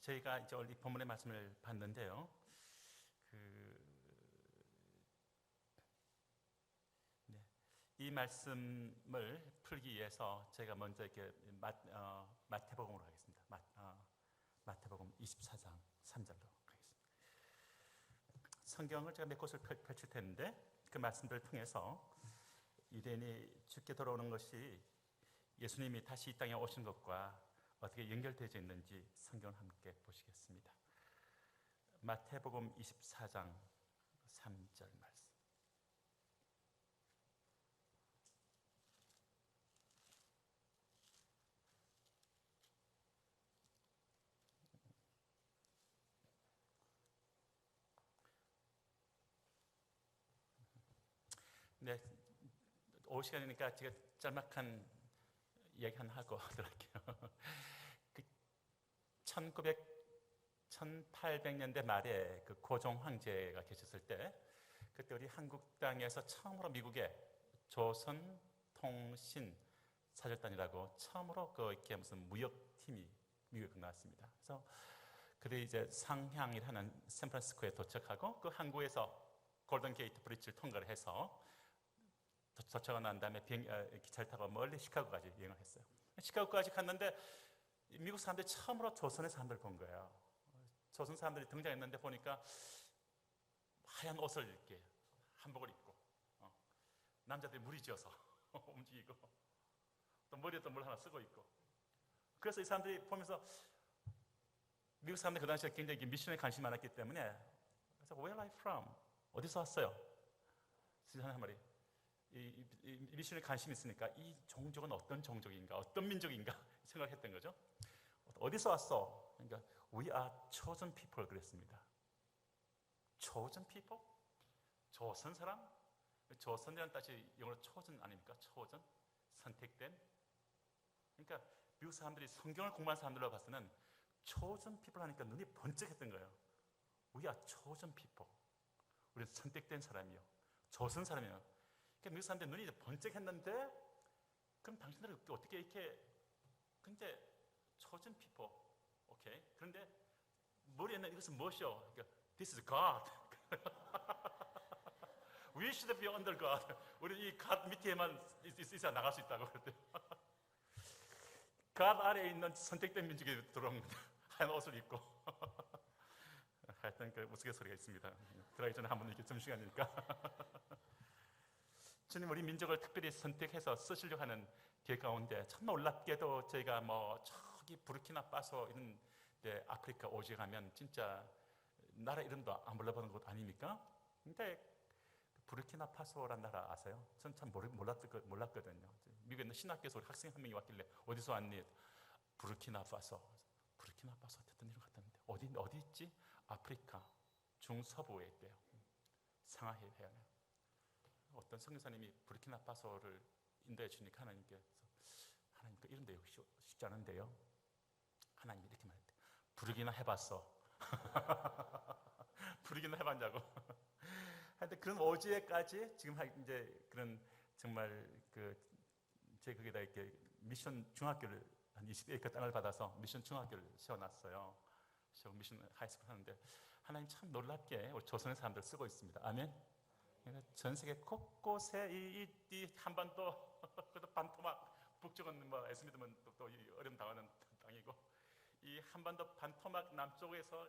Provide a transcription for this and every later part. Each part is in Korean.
저희가 이제 이 본문의 말씀을 봤는데요. 이 말씀을 풀기 위해서 제가 먼저 이렇게 마태복음으로 하겠습니다. 마태복음 24장 3절로 가겠습니다. 성경을 제가 몇 곳을 펼칠 텐데 그 말씀들을 통해서 유대인이 죽게 돌아오는 것이 예수님이 다시 이 땅에 오신 것과 어떻게 연결되어 있는지 성경을 함께 보시겠습니다. 마태복음 24장 3절 말씀. 네, 올 시간이니까 제가 짤막한 얘기 하나 하고 들어갈게요. 1800년대 말에 그 고종 황제가 계셨을 때, 그때 우리 한국 땅에서 처음으로 미국에 조선통신 사절단이라고 처음으로 이렇게 무슨 무역팀이 미국에 나왔습니다. 그래서 그들이 이제 상향이라는 샌프란시스코에 도착하고 그 항구에서 골든 게이트 브릿지를 통과를 해서 도착하고 난 다음에 기차를 타고 멀리 시카고까지 여행을 했어요. 시카고까지 갔는데 미국 사람들이 처음으로 조선의 사람들을 본 거예요. 조선 사람들이 등장했는데 보니까 하얀 옷을 이렇게 한복을 입고 남자들이 무리지어서 움직이고 또 머리에 또 뭘 하나 쓰고 있고, 그래서 이 사람들이 보면서 미국 사람들이 그 당시에 굉장히 미션에 관심이 많았기 때문에 그래서 Where are you from? 어디서 왔어요? 진짜 한 말이 이 미션에 관심이 있으니까 이 종족은 어떤 종족인가, 어떤 민족인가 생각했던 거죠. 어디서 왔어? 그러니까 We are chosen people 그랬습니다. chosen people? 조선 사람? 조선이라는 뜻이 영어로 chosen 아닙니까? chosen? 선택된? 그러니까 미국 사람들이 성경을 공부한 사람들로 봐서는 chosen people 하니까 눈이 번쩍했던 거예요. We are chosen people. 우리는 선택된 사람이요, 조선 사람이요. 그러니까 미국 사람들이 눈이 번쩍했는데, 그럼 당신들은 어떻게 이렇게 굉장히 chosen people, 오케이? 그런데 머리에는 이것은 무엇이요? 그러니까 This is God. We should be under God. 우리 이 God 밑에만 있어야 나갈 수 있다고 그랬대요. God 아래에 있는 선택된 민족이 들어온 겁니다. 하얀 옷을 입고. 하여튼 그 우스갯소리가 있습니다. 들어가기 전에 한번 이렇게 점심시간이니까. 주님 우리 민족을 특별히 선택해서 쓰시려고 하는 계획 가운데 참 놀랍게도 저희가 저기 부르키나파소 이런 데 아프리카 오지에 가면 진짜 나라 이름도 안 불러보는 곳 아닙니까? 근데 부르키나파소라는 나라 아세요? 전 참 몰랐거든요. 미국에 있는 신학교에서 우리 학생 한 명이 왔길래 어디서 왔니? 부르키나파소. 부르키나파소 어쨌든 이런 것 같았는데 어디 있지? 아프리카 중서부에 있대요. 상하이 해안에. 어떤 선교사님이 부르키나파소를 인도해 주니까 하나님께서 하나님 그 이런 데 역시 쉽지 않은데요. 하나님이 이렇게 말했대요. 부르기나 해봤어. 부르기나 해봤냐고. 하여튼 그런 오지에까지 지금 이제 그런 정말 제 거기다 이렇게 미션 중학교를 한 20에이커 땅을 받아서 미션 중학교를 세워놨어요. 미션 하이스쿨 하는데 하나님 참 놀랍게 우리 조선의 사람들 쓰고 있습니다. 아멘. 전 세계 곳곳에 이 한반도 반토막 북쪽은 애쓰미드면 또 어려움 당하는 땅이고 이 한반도 반토막 남쪽에서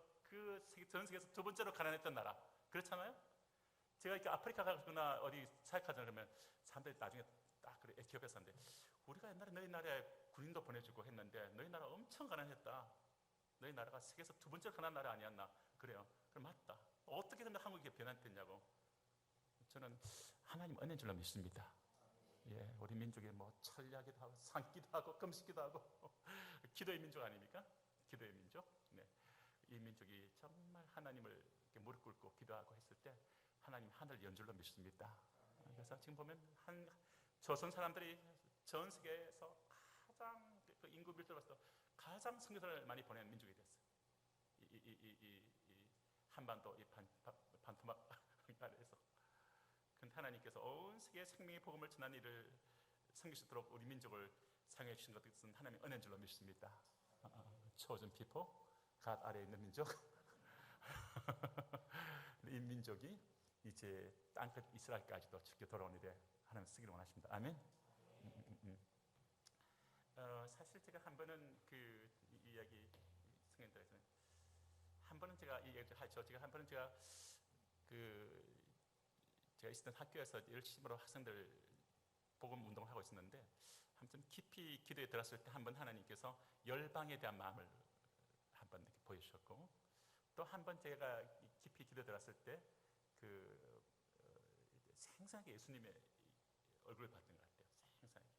전 세계에서 두 번째로 가난했던 나라 그렇잖아요. 제가 이렇게 아프리카 가거나 어디 사역하잖아요. 그러면 사람들이 나중에 딱 그래 에티오피아 사는데 우리가 옛날에 너희 나라에 군인도 보내주고 했는데 너희 나라 엄청 가난했다. 너희 나라가 세계에서 두 번째로 가난한 나라 아니었나? 그래요. 그럼 맞다. 어떻게 근데 한국이 변화됐냐고. 저는 하나님 은혜인 줄로 믿습니다. 예, 우리 민족이 철야기도 하고 산기도 하고 금식기도 하고 기도의 민족 아닙니까? 기도의 민족. 네, 이 민족이 정말 하나님을 이렇게 무릎 꿇고 기도하고 했을 때 하나님 하늘을 연 줄로 믿습니다. 그래서 지금 보면 조선 사람들이 전 세계에서 가장 인구 밀도로 봐서 가장 선교사를 많이 보낸 민족이 됐어요. 이 한반도 이 반토막 아래에서. 근데 하나님께서 온 세계에 생명의 복음을 전하는 일을 섬기시도록 우리 민족을 사용해 주신 것은 하나님의 은혜인 줄로 믿습니다. chosen people, 갓 아래에 있는 민족. 이 민족이 이제 땅끝 이스라엘까지도 지켜 돌아온 일에 하나님 쓰기를 원하십니다. 아멘. 사실 제가 한 번은 그 이야기 승인들에서는 한 번은 제가 이 얘기를 하죠. 제가 한 번은 제가 있었던 학교에서 열심으로 학생들 복음 운동을 하고 있었는데 아무튼 깊이 기도에 들었을 때 한 번 하나님께서 열방에 대한 마음을 한 번 이렇게 보여주셨고 또 한 번 제가 깊이 기도에 들었을 때 생생하게 예수님의 얼굴을 봤던 것 같아요. 생생하게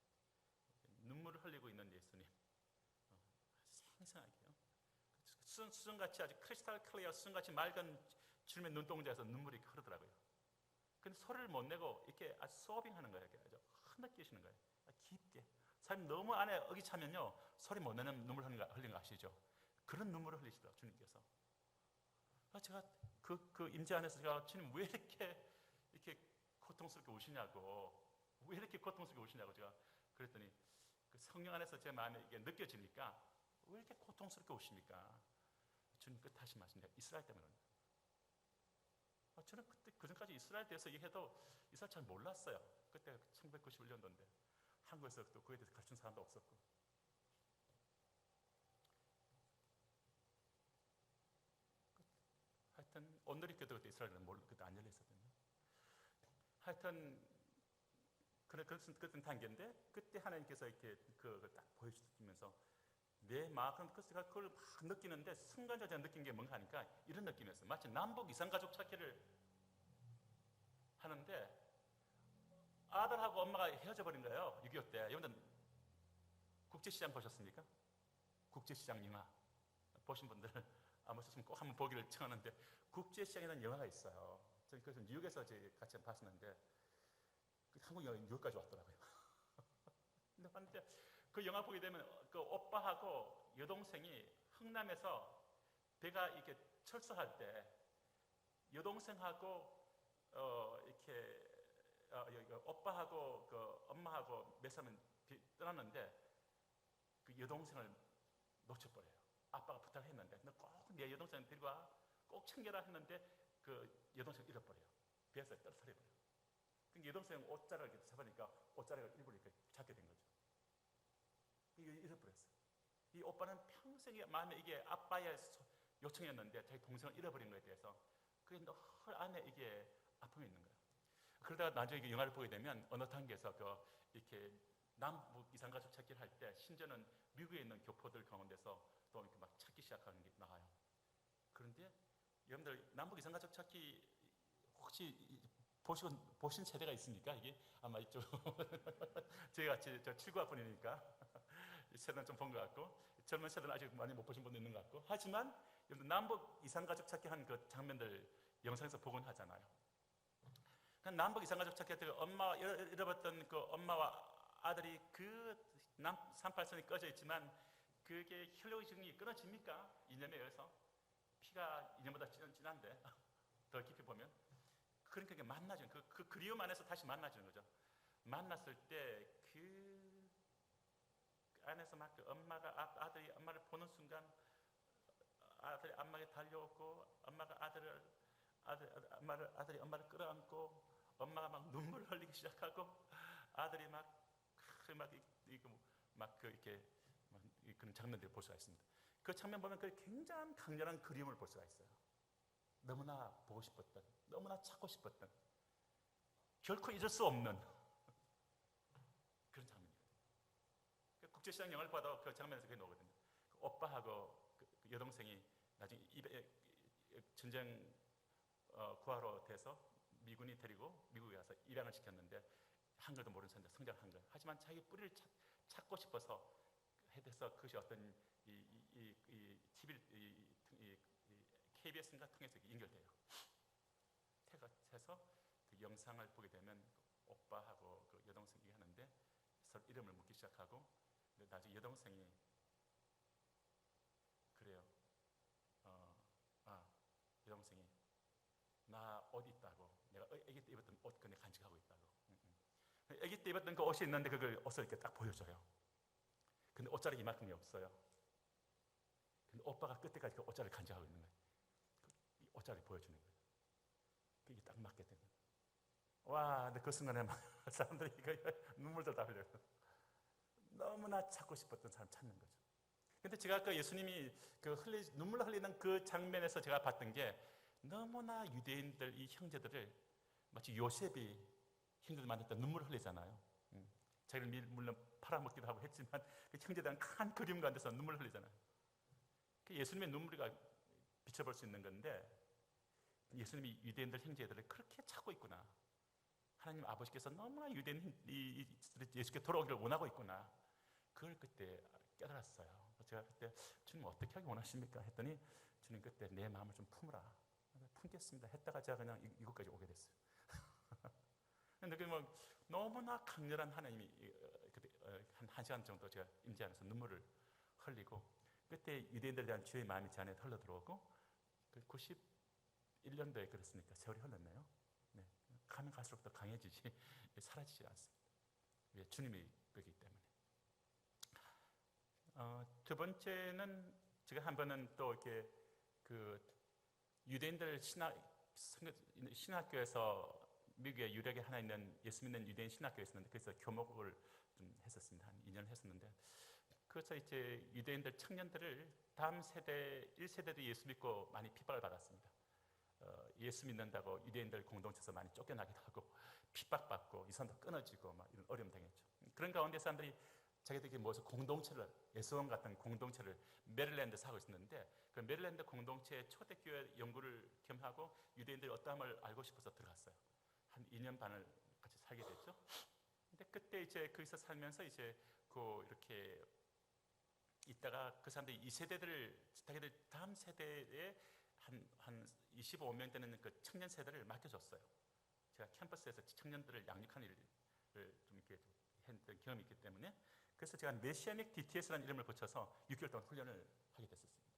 눈물을 흘리고 있는 예수님, 생생하게요. 수정같이 아주 크리스탈 클리어 수정같이 맑은 주님의 눈동자에서 눈물이 흐르더라고요. 근데 소리를 못 내고 이렇게 아주 소빙하는 거예요. 아주 흐느끼시는 거예요. 깊게. 사람 너무 안에 억이 차면요 소리 못 내는 눈물 흘리는 거 아시죠? 그런 눈물을 흘리시더라고요 주님께서. 제가 그 임재 안에서 제가 주님 왜 이렇게 고통스럽게 우시냐고, 왜 이렇게 고통스럽게 우시냐고 제가 그랬더니 그 성령 안에서 제 마음에 이게 느껴지니까 왜 이렇게 고통스럽게 우십니까? 주님 끝하신 말씀인데 이스라엘 때문에. 저는 그때 그전까지 이스라엘 대해서 얘기해도 이스라엘 잘 몰랐어요. 그때 1991년도인데 한국에서 또 그에 대해서 가르친 사람도 없었고. 하여튼 오늘이 그때 이스라엘은 그때 안 열려 있었거든요. 하여튼 그런 단계인데 그때 하나님께서 이렇게 그걸 딱 보여주시면서 내 마음 제가 그걸 막 느끼는데 순간적으로 제가 느낀 게 뭔가 하니까 이런 느낌이었어요. 마치 남북 이산가족 찾기를 하는데 아들하고 엄마가 헤어져 버린 거예요. 6.25 때. 여러분들 국제시장 보셨습니까? 국제시장 영화 보신 분들 안 보셨으면 꼭 한번 보기를 청하는데 국제시장이라는 영화가 있어요. 저희 그래서 뉴욕에서 같이 봤었는데 한국 영화 뉴욕까지 왔더라고요. 근데 봤는데 그 영화 보게 되면 그 오빠하고 여동생이 흥남에서 배가 이렇게 철수할 때 여동생하고 이렇게 오빠하고 그 엄마하고 몇 사람은 떠났는데 그 여동생을 놓쳐버려요. 아빠가 부탁했는데 너 꼭 내 여동생 데리고 와, 꼭 챙겨라 했는데 그 여동생을 잃어버려요. 배에서 떨어뜨려버려요. 그 여동생 옷자락을 잡으니까 옷자락을 일부러 이렇게 잡게 된 거죠. 이거 잃어버렸어요. 이 오빠는 평생 마음에 이게 아빠의 요청이었는데 자기 동생을 잃어버린 거에 대해서 그게 늘 안에 이게 아픔이 있는 거예요. 그러다가 나중에 이 영화를 보게 되면 어느 단계에서 이렇게 남북 이산가족 찾기를 할 때 심지어는 미국에 있는 교포들 가운데서 또 이렇게 막 찾기 시작하는 게 나와요. 그런데 여러분들 남북 이산가족 찾기 혹시 보신 세대가 있습니까? 이게 아마 이쪽 제가 79학번이니까 세대는 좀 본 것 같고 젊은 세대는 아직 많이 못 보신 분도 있는 것 같고 하지만 여러분들 남북 이산가족 찾기 한 그 장면들 영상에서 보곤 하잖아요. 남북 이산가족 찾기 할 때 엄마 잃어버렸던 그 엄마와 아들이 그 38선이 꺼져 있지만 그게 혈육증이 끊어집니까? 이념에 의해서 피가 이념보다 진한데 더 깊이 보면 그러니까 만나죠. 그 그리움 안에서 다시 만나주는 거죠. 만났을 때 그 안에서 막 그 엄마가 아들이 엄마를 보는 순간 아들이 엄마에게 달려오고 엄마가 아들이 엄마를 끌어안고 엄마가 막 눈물을 흘리기 시작하고 아들이 이렇게 그런 장면들을 볼 수가 있습니다. 그 장면 보면 그 굉장한 강렬한 그림을 볼 수가 있어요. 너무나 보고 싶었던, 너무나 찾고 싶었던, 결코 잊을 수 없는 그런 장면이거든요. 국제시장 영화를 봐도 그 장면에서 그게 나오거든요. 그 오빠하고 그 여동생이 나중에 전쟁 구하러 돼서 미군이 데리고 미국에 가서 입양을 시켰는데 한글도 모르는 사람들 성장한 거예요. 하지만 자기 뿌리를 찾고 싶어서 해서 그것이 어떤 KBS인가 통해서 연결돼요. 해서 그 영상을 보게 되면 오빠하고 그 여동생이 하는데 서로 이름을 묻기 시작하고 나중에 여동생이 그래요. 여동생이 나 옷 있다고 내가 아기 때 입었던 옷 그냥 간직하고 있다고. 아기 때 입었던 그 옷이 있는데 그걸 옷을 이렇게 딱 보여줘요. 근데 옷자락이 이만큼이 없어요. 근데 오빠가 그때까지 그 옷자를 간직하고 있는 거예요. 이 옷자를 보여주는 거예요. 이게 딱 맞게 된 거예요. 와, 근데 그 순간에 막 사람들이 이거 눈물도 다 흘려요. 너무나 찾고 싶었던 사람 찾는 거죠. 근데 제가 아까 예수님이 눈물 흘리는 그 장면에서 제가 봤던 게 너무나 유대인들, 이 형제들을 마치 요셉이 형제들 만났다 눈물 흘리잖아요. 자기를 물론 팔아먹기도 하고 했지만 그 형제들은 큰 그림 가운데서 눈물 흘리잖아요. 예수님의 눈물이 비춰볼 수 있는 건데 예수님이 유대인들 형제들을 그렇게 찾고 있구나. 하나님 아버지께서 너무나 유대인 예수께 돌아오기를 원하고 있구나. 그걸 그때 깨달았어요. 제가 그때 주님 어떻게 하기 원하십니까? 했더니 주님 그때 내 마음을 좀 품으라. 품겠습니다. 했다가 제가 그냥 이곳까지 오게 됐어요. 근데 뭐 너무나 강렬한 하나님이 한 시간 정도 제가 임재하면서 눈물을 흘리고 그때 유대인들에 대한 주의 마음이 제 안에 흘러 들어오고 91년도에 그랬으니까 세월이 흘렀네요. 네. 가면 갈수록 더 강해지지 사라지지 않습니다. 왜? 주님이 거기 때문에. 두 번째는 제가 한 번은 또 이렇게 유대인들 신학교에서 미국에 유력에 하나 있는 예수 믿는 유대인 신학교에 있었는데 그래서 교목을 좀 했었습니다. 한 2년 했었는데 그래서 이제 유대인들 청년들을 다음 세대 1세대도 예수 믿고 많이 핍박을 받았습니다. 예수 믿는다고 유대인들 공동체에서 많이 쫓겨나기도 하고 핍박받고 이 사람도 끊어지고 막 이런 어려움 당했죠. 그런 가운데 사람들이 자기들끼리 모여서 공동체를 예수원 같은 공동체를 메릴랜드에서 하고 있었는데 그 메릴랜드 공동체의 초대교회 연구를 겸하고 유대인들이 어떠함을 알고 싶어서 들어갔어요. 한 2년 반을 같이 살게 됐죠. 근데 그때 이제 거기서 살면서 이제 이렇게 있다가 그 사람들이 이 세대들을 자기들 다음 세대에 한 25명 되는 그 청년 세대를 맡겨줬어요. 제가 캠퍼스에서 청년들을 양육하는 일을 좀 이렇게 했던 경험이 있기 때문에 그래서 제가 메시아닉 DTS라는 이름을 붙여서 6개월 동안 훈련을 하게 됐었습니다.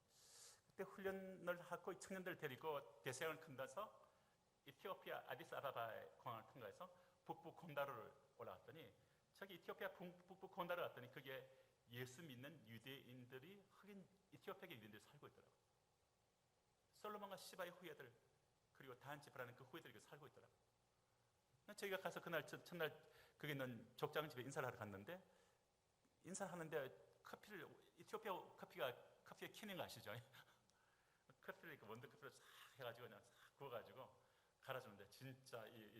그때 훈련을 하고 청년들을 데리고 대서양을 건너서 이티오피아 아디스아바바의 공항을 통과해서 북부 곤다르를 올라갔더니 저기 이티오피아 북부 곤다르를 갔더니 그게 예수 믿는 유대인들이 흑인 이티오피아계 유대인들이 살고 있더라고요. 솔로몬과 시바의 후예들 그리고 다한지파라는 그 후예들이 살고 있더라고요. 저희가 가서 그날 첫날 거기 있는 족장집에 인사를 하러 갔는데 인사하는데 이티오피아 커피에 키는 거 아시죠? 커피를 원두 커피를 싹 해가지고 그냥 싹 구워가지고 갈아주는데 진짜 이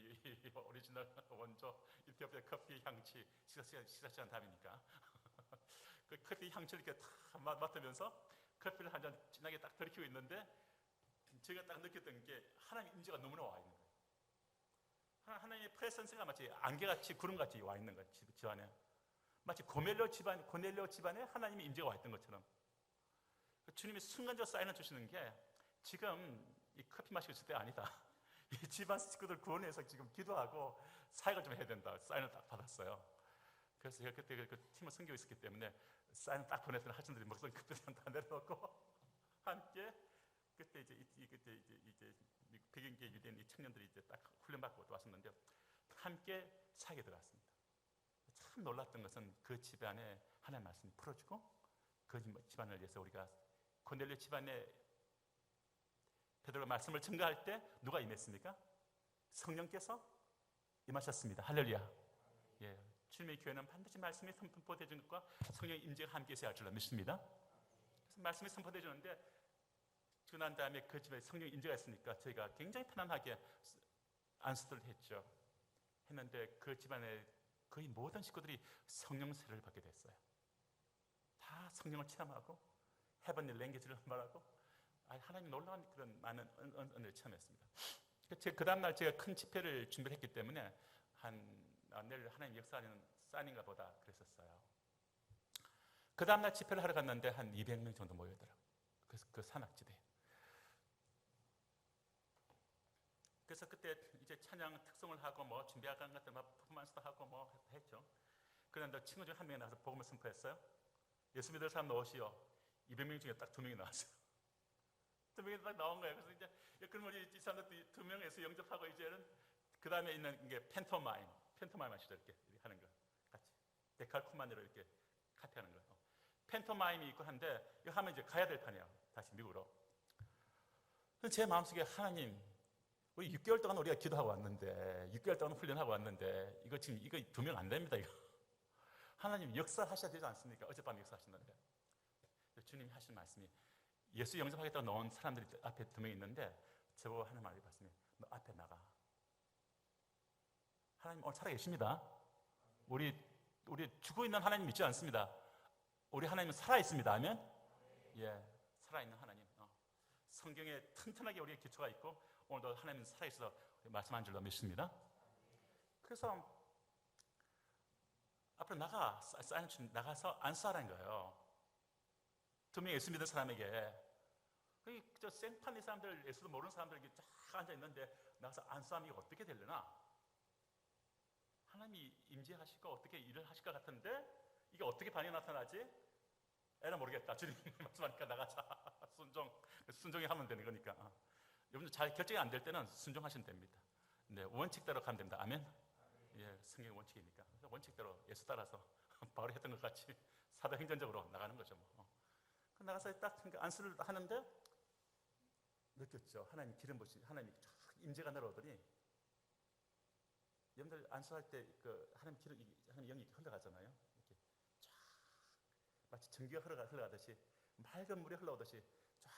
오리지널 원조 이티오피아 커피 향취 시사시한 답이니까 그 커피 향취를 이렇게 탁 맡으면서 커피를 한 잔 진하게 딱 들이키고 있는데 제가 딱 느꼈던 게 하나님의 임재가 너무나 와 있는 거예요. 하나님의 프레센스가 마치 안개같이 구름같이 와 있는 거예요. 집안에 마치 고넬료 집안에 하나님의 임재가 와 있던 것처럼 주님이 순간적으로 사인을 주시는 게 지금 이 커피 마시고 있을 때 아니다. 이 집안 식구들 구원해서 지금 기도하고 사역을 좀 해야 된다. 사인을 딱 받았어요. 그래서 제가 그때 그 팀을 섬기고 있었기 때문에 사인을 딱 보냈더니 학생들이 목소리 그때는 다 내려놓고 함께 그때 이제 백인계 유대인 이 청년들이 이제 딱 훈련받고 왔었는데 함께 사역에 들어갔습니다. 참 놀랐던 것은 그 집안에 하나님의 말씀이 풀어주고 그 집안을 위해서 우리가 고넬료 집안에 베드로가 말씀을 증거할 때 누가 임했습니까? 성령께서 임하셨습니다. 할렐루야. 예, 주님의 교회는 반드시 말씀이 선포되는 것과 성령의 임재가 함께 있어야 할 줄로 믿습니다. 그래서 말씀이 선포되주는데 난 다음에 그 집에 성령의 임재가 있으니까 저희가 굉장히 편안하게 안수를 했는데 그 집안에 거의 모든 식구들이 성령 세례를 받게 됐어요. 다 성령을 체험하고 헤븐리 랭귀지를 말하고 하나님 놀라운 그런 많은 은혜를 체험했습니다. 그 다음날 제가 큰 집회를 준비를 했기 때문에 내일 하나님 역사하는 사인인가 보다 그랬었어요. 그 다음날 집회를 하러 갔는데 한 200명 정도 모여있더라고요. 그래서 그 산악지대에. 그래서 그때 이제 찬양 특송을 하고 뭐 준비하는 것들 막 퍼포먼스도 하고 뭐 했죠. 그런데 친구 중 한 명이 나와서 복음을 선포했어요. 예수 믿을 사람 나오시오. 200명 중에 딱 2명이 나왔어요. 2명이 딱 나온 거예요. 그래서 이제 그러면 이 사람들 2명에서 영접하고 이제는 그 다음에 있는 게 팬토마임 아시죠? 이렇게 하는 거 같이 데칼코마니로 이렇게 카트하는 거. 팬토마임이 있고 한데 이거 하면 이제 가야 될 판이에요. 다시 미국으로. 제 마음속에 하나님, 우리 6개월 동안 우리가 기도하고 왔는데 6개월 동안 훈련하고 왔는데 이거 지금 이거 2명 안 됩니다. 이거. 하나님 역사하셔야 되지 않습니까? 어젯밤 역사하신다는데. 주님이 하신 말씀이 예수 영접하겠다고 나온 사람들이 앞에 2명 있는데 저보고 하는 말이 봤으면 너 앞에 나가. 하나님 오늘 살아계십니다. 우리 죽어 있는 하나님 믿지 않습니다. 우리 하나님은 살아있습니다. 아멘? 예, 살아있는 하나님. 성경에 튼튼하게 우리의 기초가 있고 오늘도 하나님은 살아있어서 말씀한 줄로 믿습니다. 그래서 앞으로 나가서 안수하라는 거예요. 2명 예수 믿는 사람에게. 저 생판 이 사람들, 예수도 모르는 사람들 이렇게 쫙 앉아있는데 나가서 안수하면 이게 어떻게 되려나? 하나님이 임재하시고 어떻게 일을 하실 것 같은데 이게 어떻게 반응이 나타나지? 에라 모르겠다. 주님 말씀하니까 나가자. 순종이 하면 되는 거니까. 여러분들 잘 결정이 안 될 때는 순종하시면 됩니다. 네, 원칙대로 가면 됩니다. 아멘? 예, 성경 원칙이니까. 원칙대로 예수 따라서 바울이 했던 것 같이 사도행전적으로 나가는 거죠. 뭐. 나가서 딱 안수를 하는데 느꼈죠. 하나님 기름 부으시, 하나님 임재가 내려오더니 여러분들 안수할 때 하나님 영이 흘러가잖아요. 이렇게 쫙 마치 전기가 흘러가듯이 맑은 물이 흘러오듯이 쫙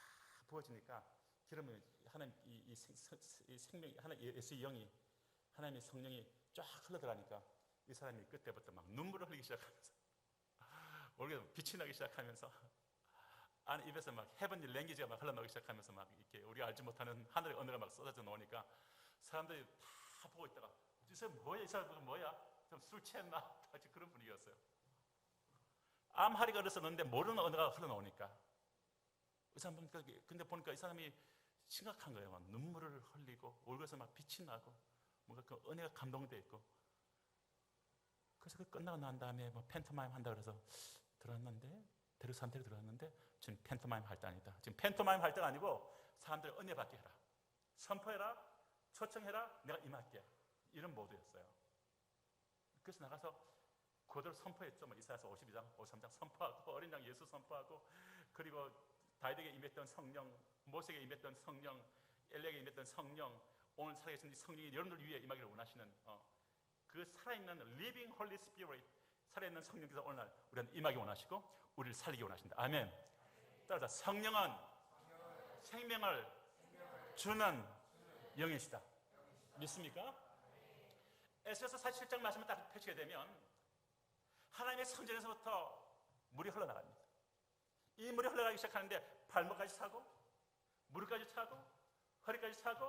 부어지니까 기름이 하나님 이 생명 하나님 예수의 영이 하나님의 성령이 쫙 흘러들어가니까 이 사람이 그때부터 막 눈물을 흘리기 시작하면서 모르게 빛이 나기 시작하면서 안에 입에서 막 헤븐리 랭귀지가 막 흘러나오기 시작하면서 막 이렇게 우리가 알지 못하는 하늘의 언어가 막 쏟아져 나오니까 사람들이 다 보고 있다가 이 사람 뭐야? 이 사람 뭐야? 좀 술 취했나? 다시 그런 분위기였어요. 암하리가 흘렀었는데 모르는 언어가 흘러나오니까 이 사람 보니까 근데 보니까 이 사람이 심각한 거예요. 막 눈물을 흘리고 얼굴에서 막 빛이 나고 뭔가 그 은혜가 감동되어 있고 그래서 그 끝나고 난 다음에 뭐 팬토마임 한다 그래서 들었는데 데르산테로 들어갔는데 지금 팬토마임 할 때 아니다. 지금 팬토마임 할 때가 아니고 사람들 은혜 받게 해라. 선포해라. 초청해라. 내가 임할게. 이런 모드였어요. 그래서 나가서 그대로 선포했죠. 뭐 이사야서 52장, 53장 선포하고 어린 양 예수 선포하고 그리고 다윗에게 임했던 성령, 모세에게 임했던 성령, 엘리에게 임했던 성령, 오늘 살아계신 성령이 여러분들 위해 임하기를 원하시는 그 살아있는 living Holy Spirit, 살아있는 성령께서 오늘날 우리는 임하기 원하시고 우리를 살리기 원하신다. 아멘. 따라서 성령은 생명을 주는 영이시다. 믿습니까? 에스겔서 47장 말씀을 딱 펼치게 되면 하나님의 성전에서부터 물이 흘러나갑니다. 이 물이 흘러가기 시작하는데 발목까지 차고 무릎까지 차고 허리까지 차고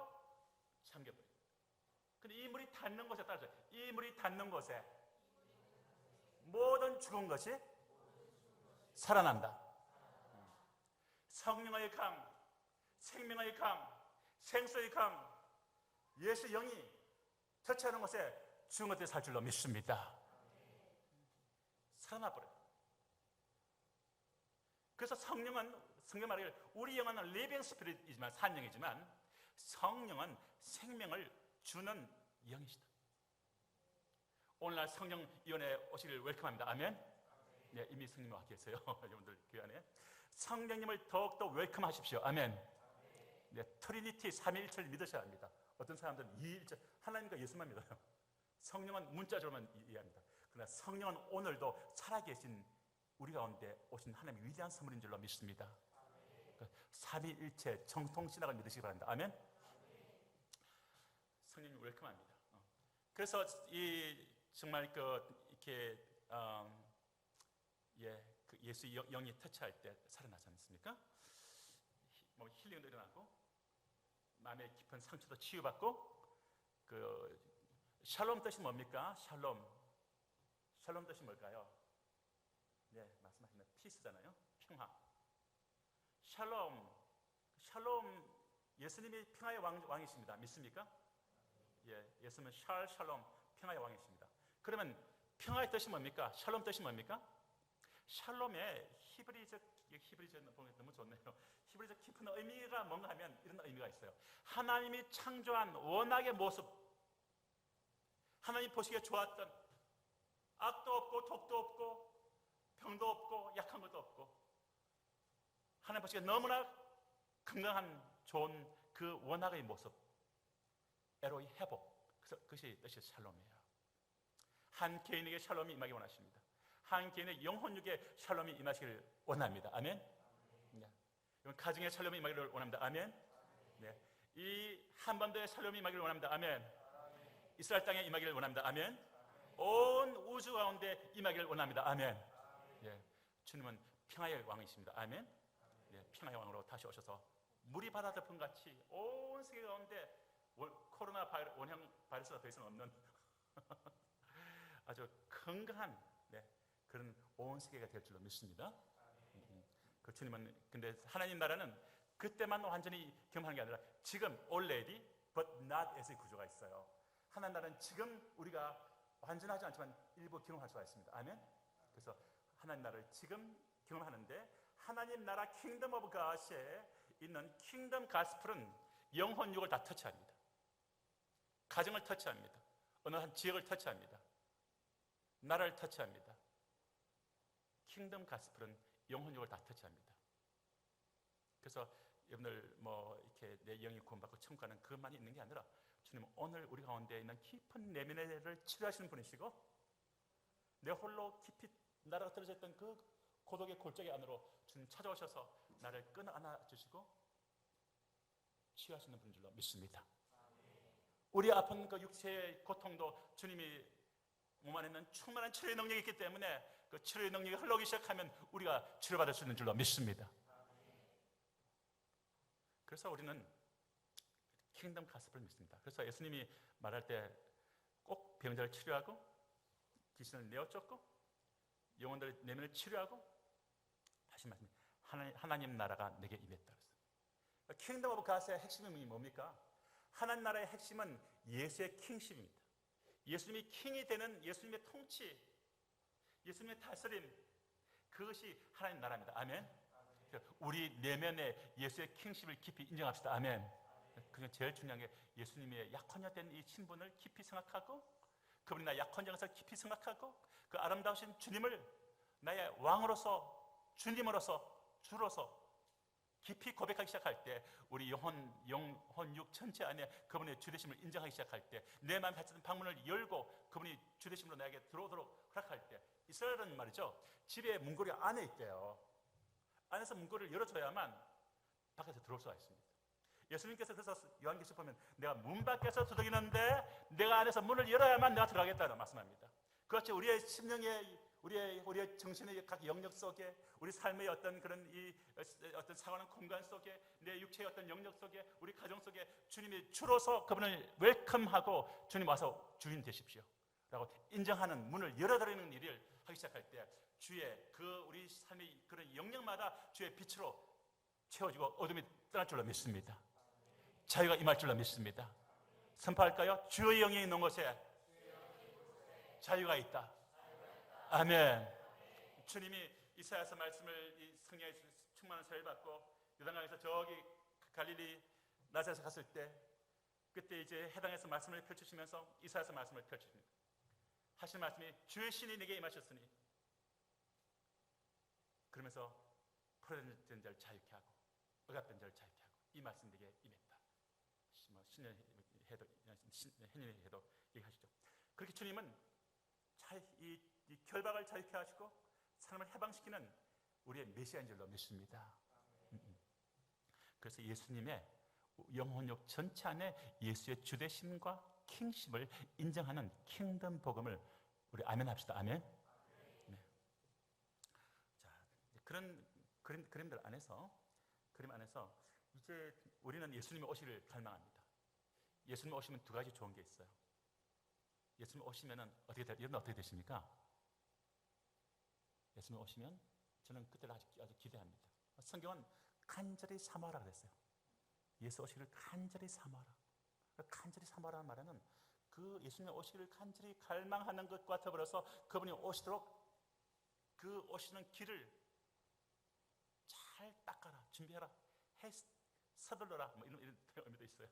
잠겨버립니다. 근데 이 물이 닿는 곳에 따라서 이 물이 닿는 곳에 모든 죽은 것이 살아난다. 성령의 강, 생명의 강, 생수의 강, 예수 영이 터치하는 곳에 죽은 것들이 살 줄로 믿습니다. 살아나버려요. 그래서 성령은 성경 말하기를 우리 영혼은 리빙 스피릿이지만 산영이지만 성령은 생명을 주는 영이시다. 오늘날 성령위원회 오시기를 웰컴합니다. 아멘. 네, 이미 성령님 와 계세요. 여러분들 그 안에 성령님을 더욱더 웰컴하십시오. 아멘. 네, 트리니티 삼위일체를 믿으셔야 합니다. 어떤 사람들은 이일체 하나님과 예수만 믿어요. 성령은 문자적으로만 이해합니다. 그러나 성령은 오늘도 살아계신 우리 가운데 오신 하나님의 위대한 선물인 줄로 믿습니다. 그러니까 삼위일체 정통신학을 믿으시기 바랍니다. 아멘. 성령님 웰컴합니다. 그래서 이 정말 이렇게 그 예수 영이 터치할 때 살아나지 않습니까? 뭐 힐링도 일어나고 마음의 깊은 상처도 치유받고 샬롬 뜻이 뭡니까? 샬롬 뜻이 뭘까요? 네, 말씀하신 피스잖아요. 평화. 샬롬 예수님이 평화의 왕이십니다. 믿습니까? 예, 예수님은 샬롬 평화의 왕이십니다. 그러면 평화의 뜻이 뭡니까? 샬롬 뜻이 뭡니까? 샬롬의 히브리적 보면 너무 좋네요. 히브리적 깊은 의미가 뭔가 하면 이런 의미가 있어요. 하나님이 창조한 원악의 모습, 하나님 보시기에 좋았던 악도 없고 독도 없고 병도 없고 약한 것도 없고 하나님 보시기에 너무나 건강한 좋은 그 원학의 모습, 에로의 회복, 그래서 그것이 뜻이 샬롬이에요. 한 개인에게 샬롬이 임하기 원하십니다. 한 개인의 영혼육에 샬롬이 임하시기를 원합니다. 아멘. 네. 가정의 샬롬이 임하기를 원합니다. 아멘. 네. 이 한반도의 샬롬이 임하기를 원합니다. 아멘. 이스라엘 땅에 임하기를 원합니다. 아멘. 온 우주 가운데 임하기를 원합니다. 아멘. 예, 주님은 평화의 왕이십니다. 아멘. 예, 평화의 왕으로 다시 오셔서 물이 바다 덮은 같이 온 세계 가운데 코로나 원형 바이러스가 더 이상 없는 아주 건강한 그런 온 세계가 될 줄로 믿습니다. 그 주님은 근데 하나님 나라는 그때만 완전히 경험하는 게 아니라 지금 already but not as의 구조가 있어요. 하나님 나라는 지금 우리가 완전하지 않지만 일부 경험할 수가 있습니다. 아멘. 그래서 하나님 나라를 지금 경험하는데 하나님 나라 킹덤 오브 갓에 있는 킹덤 가스플은 영혼육을 다 터치합니다. 가정을 터치합니다. 어느 한 지역을 터치합니다. 나라를 터치합니다. 킹덤 가스플은 영혼육을 다 터치합니다. 그래서 여러분들 뭐 이렇게 내 영이 구원받고 천국 가는 그것만이 있는 게 아니라 주님은 오늘 우리 가운데 있는 깊은 내면을 치료하시는 분이시고 내 홀로 깊이 나라가 떨어져 있던 그 고독의 골짜기 안으로 주님 찾아오셔서 나를 끊어 안아주시고 치유하시는 분인 줄로 믿습니다. 우리 아픈 그 육체의 고통도 주님이 몸 안에 있는 충만한 치료의 능력이 있기 때문에 그 치료의 능력이 흘러오기 시작하면 우리가 치료받을 수 있는 줄로 믿습니다. 그래서 우리는 킹덤 가스펠을 믿습니다. 그래서 예수님이 말할 때 꼭 병자를 치료하고 귀신을 내어쫓고 영혼들 내면을 치료하고 하신 말씀, 하나님 나라가 내게 임했다. 킹덤 오브 갓의 핵심이 뭡니까? 하나님 나라의 핵심은 예수의 킹십입니다. 예수님이 킹이 되는 예수님의 통치, 예수님의 다스림, 그것이 하나님 나라입니다. 아멘. 우리 내면에 예수의 킹십을 깊이 인정합시다. 아멘. 그게 제일 중요한 게 예수님의 약혼자된 이 신분을 깊이 생각하고 그분이 나의 약혼자로서 깊이 생각하고 그 아름다우신 주님을 나의 왕으로서 주님으로서 주로서 깊이 고백하기 시작할 때 우리 영혼육 전체 안에 그분의 주되심을 인정하기 시작할 때 내 마음에 닫혔던 방문을 열고 그분이 주되심으로 나에게 들어오도록 허락할 때 이스라엘은 말이죠, 집에 문고리 안에 있대요. 안에서 문고리를 열어줘야만 밖에서 들어올 수가 있습니다. 예수님께서 그래서 요한계시록 보면 내가 문 밖에서 두드리는데 내가 안에서 문을 열어야만 내가 들어가겠다고 말씀합니다. 그렇지, 우리의 심령의 우리의 정신의 각 영역 속에 우리 삶의 어떤 그런 이 어떤 상황하는 공간 속에 내 육체의 어떤 영역 속에 우리 가정 속에 주님이 주로서 그분을 웰컴하고 주님 와서 주인 되십시오 라고 인정하는 문을 열어드리는 일을 하기 시작할 때 주의 그 우리 삶의 그런 영역마다 주의 빛으로 채워지고 어둠이 떠날 줄로 믿습니다. 자유가 임할 줄로 믿습니다. 선포할까요? 주의 영이 있는 곳에 자유가 있다. 아멘. 주님이 이사야서 말씀을 이 성령의 충만한 세례를 받고 요단강에서 저기 갈릴리 나사렛에 갔을 때 그때 이제 해당해서 말씀을 펼치시면서 이사야서 말씀을 펼치십니다. 하신 말씀이 주의 신이 내게 임하셨으니 그러면서 포로된 자를 자유케 하고 억압된 자를 자유케 하고 이 말씀 내게 임했다. 신년회도 얘기하시죠. 그렇게 주님은 이 결박을 자유케 하시고 사람을 해방시키는 우리의 메시아인 줄로 믿습니다. 그래서 예수님의 영혼육 전체 안에 예수의 주되심과 킹십을 인정하는 킹덤 복음을 우리 아멘 합시다. 아멘. 네. 자, 그런 그림들 안에서 이제 우리는 예수님의 오시기를 갈망합니다. 예수님 오시면 두 가지 좋은 게 있어요. 예수님 오시면은 여러분 어떻게 되십니까? 예수님 오시면 저는 그때를 아주 기대합니다. 성경은 간절히 사모하라 그랬어요. 예수 오시기를 간절히 사모하라. 간절히 사모하라는 말에는 그 예수님의 오시기를 간절히 갈망하는 것과 더불어서 그분이 오시도록 그 오시는 길을 잘 닦아라, 준비해라, 서둘러라, 뭐 이런 의미도 있어요.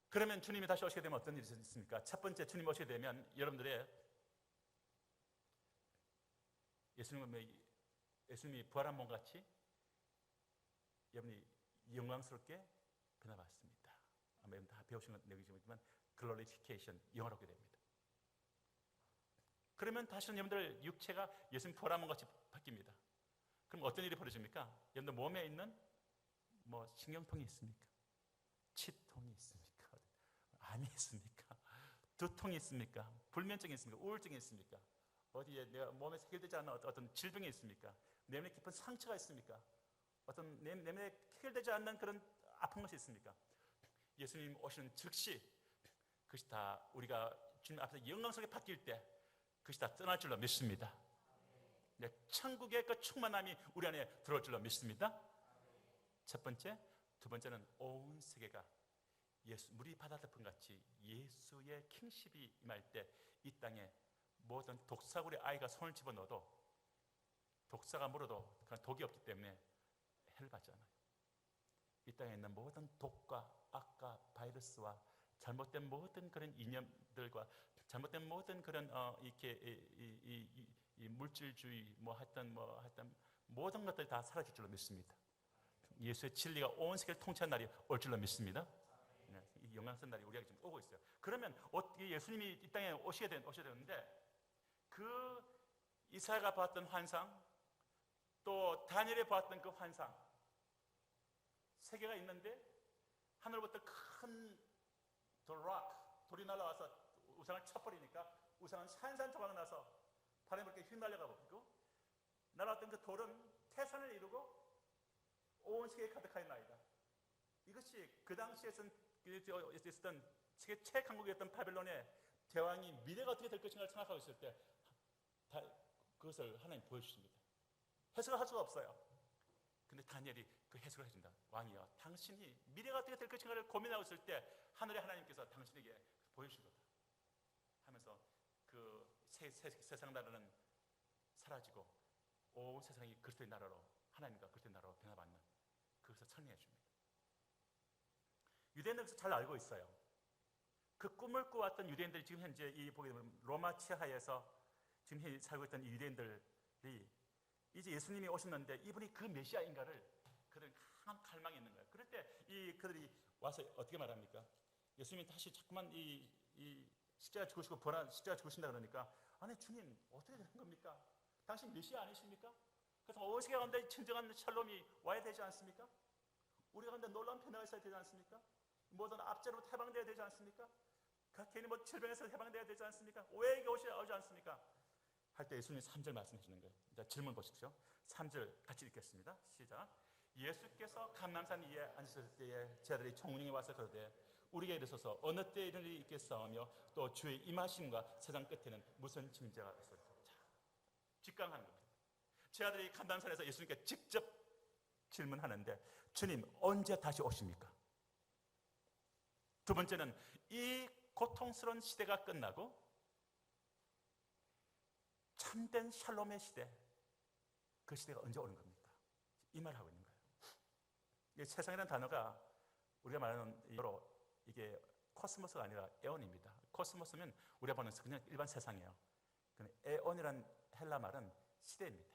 그러면 주님이 다시 오시게 되면 어떤 일이 있습니까? 첫 번째, 주님 오시게 되면 여러분들의 예수님이 부활한 몸 같이 여러분이 영광스럽게 변화받습니다. 아마 여러분 다 배우신 내용이지만 글로리피케이션, 영화롭게 됩니다. 그러면 다시는 여러분들 육체가 예수님 부활한 몸 같이 바뀝니다. 그럼 어떤 일이 벌어집니까? 여러분들 몸에 있는 뭐 신경통이 있습니까? 치통이 있습니까? 암이 있습니까? 두통이 있습니까? 불면증이 있습니까? 우울증이 있습니까? 어디에 내가 몸에 해결되지 않는 어떤 질병이 있습니까? 내면에 깊은 상처가 있습니까? 어떤 내면에 해결되지 않는 그런 아픈 것이 있습니까? 예수님 오시는 즉시 그것이 다 우리가 주님 앞에서 영광스럽게 바뀔 때 그것이 다 떠날 줄로 믿습니다. 네, 천국의 그 충만함이 우리 안에 들어올 줄로 믿습니다. 첫 번째, 두 번째는 온 세계가 물이 바다 덮은 같이 예수의 킹십이 임할 때 이 땅에 모든 독사구리 아이가 손을 집어넣어도 독사가 물어도 그런 독이 없기 때문에 해를 받지 않아요. 이 땅에 있는 모든 독과 악과 바이러스와 잘못된 모든 그런 이념들과 잘못된 모든 그런 이렇게 이 물질주의 하여튼 모든 것들이 다 사라질 줄로 믿습니다. 예수의 진리가 온 세계를 통치한 날이 올 줄로 믿습니다. 네, 이 영광스러운 날이 우리에게 지금 오고 있어요. 그러면 예수님이 이 땅에 오셔야 되는데 그 이사야가 봤던 환상, 또 다니엘이 봤던 그 환상, 세계가 있는데 하늘부터 큰 돌이 날아와서 우상을 쳐버리니까 우상은 산산조각 나서 바람에 이렇게 휘날려가 버리고, 날아왔던 그 돌은 태산을 이루고 온 세계에 가득하였나이다. 이것이 그 당시에 있었던 세계 최강국이었던 바벨론의 대왕이 미래가 어떻게 될 것인가를 생각하고 있을 때 그것을 하나님 보여주십니다. 해석을 할 수가 없어요. 근데 다니엘이 그 해석을 해준다. 왕이여, 당신이 미래가 어떻게 될 것인가를 고민하고 있을 때 하늘의 하나님께서 당신에게 보여주신 거다 하면서 그 세상 나라는 사라지고 온 세상이 그리스도의 나라로, 하나님과 그리스도의 나라로 변화받는 그것을 설명해 줍니다. 유대인들은 잘 알고 있어요. 그 꿈을 꾸었던 유대인들이 지금 현재 보게 되면 로마 치하에서 지금 살고 있던 유대인들이 이제 예수님이 오셨는데 이분이 그 메시아인가를 그런 강한 갈망이 있는 거예요. 그럴 때 그들이 와서 어떻게 말합니까? 예수님이 다시 자꾸만 이 십자가 죽으시고 십자가 죽으신다 그러니까, 아니 주님 어떻게 되는 겁니까? 당신 메시아 아니십니까? 그래서 온 세계 가운데 진정한 샬롬이 와야 되지 않습니까? 우리 가운데 놀라운 변화가 있어야 되지 않습니까? 모든 압제로부터 해방되어야 되지 않습니까? 개인이 질병에서 해방되어야 되지 않습니까? 오해에게 오지 않습니까? 할 때 예수님이 3절 말씀해 주는 거예요. 자, 질문 보십시오. 3절 같이 읽겠습니다. 시작. 예수께서 감람산 위에 앉으셨을 때에 제자들이 총문에 와서 그러되 우리에게 이르소서 어느 때에 이런 일이 있겠사오며 또 주의 임하심과 세상 끝에는 무슨 징조가 있었을까? 자, 직강하는 겁니다. 제자들이 감람산에서 예수님께 직접 질문하는데, 주님 언제 다시 오십니까? 두 번째는 이 고통스러운 시대가 끝나고 참된 샬롬의 시대, 그 시대가 언제 오는 겁니까? 이 말을 하고 있는 거예요. 세상이라는 단어가 우리가 말하는 이게 코스모스가 아니라 에온입니다. 코스모스는 우리가 보는 그냥 일반 세상이에요. 에온이라는 헬라 말은 시대입니다.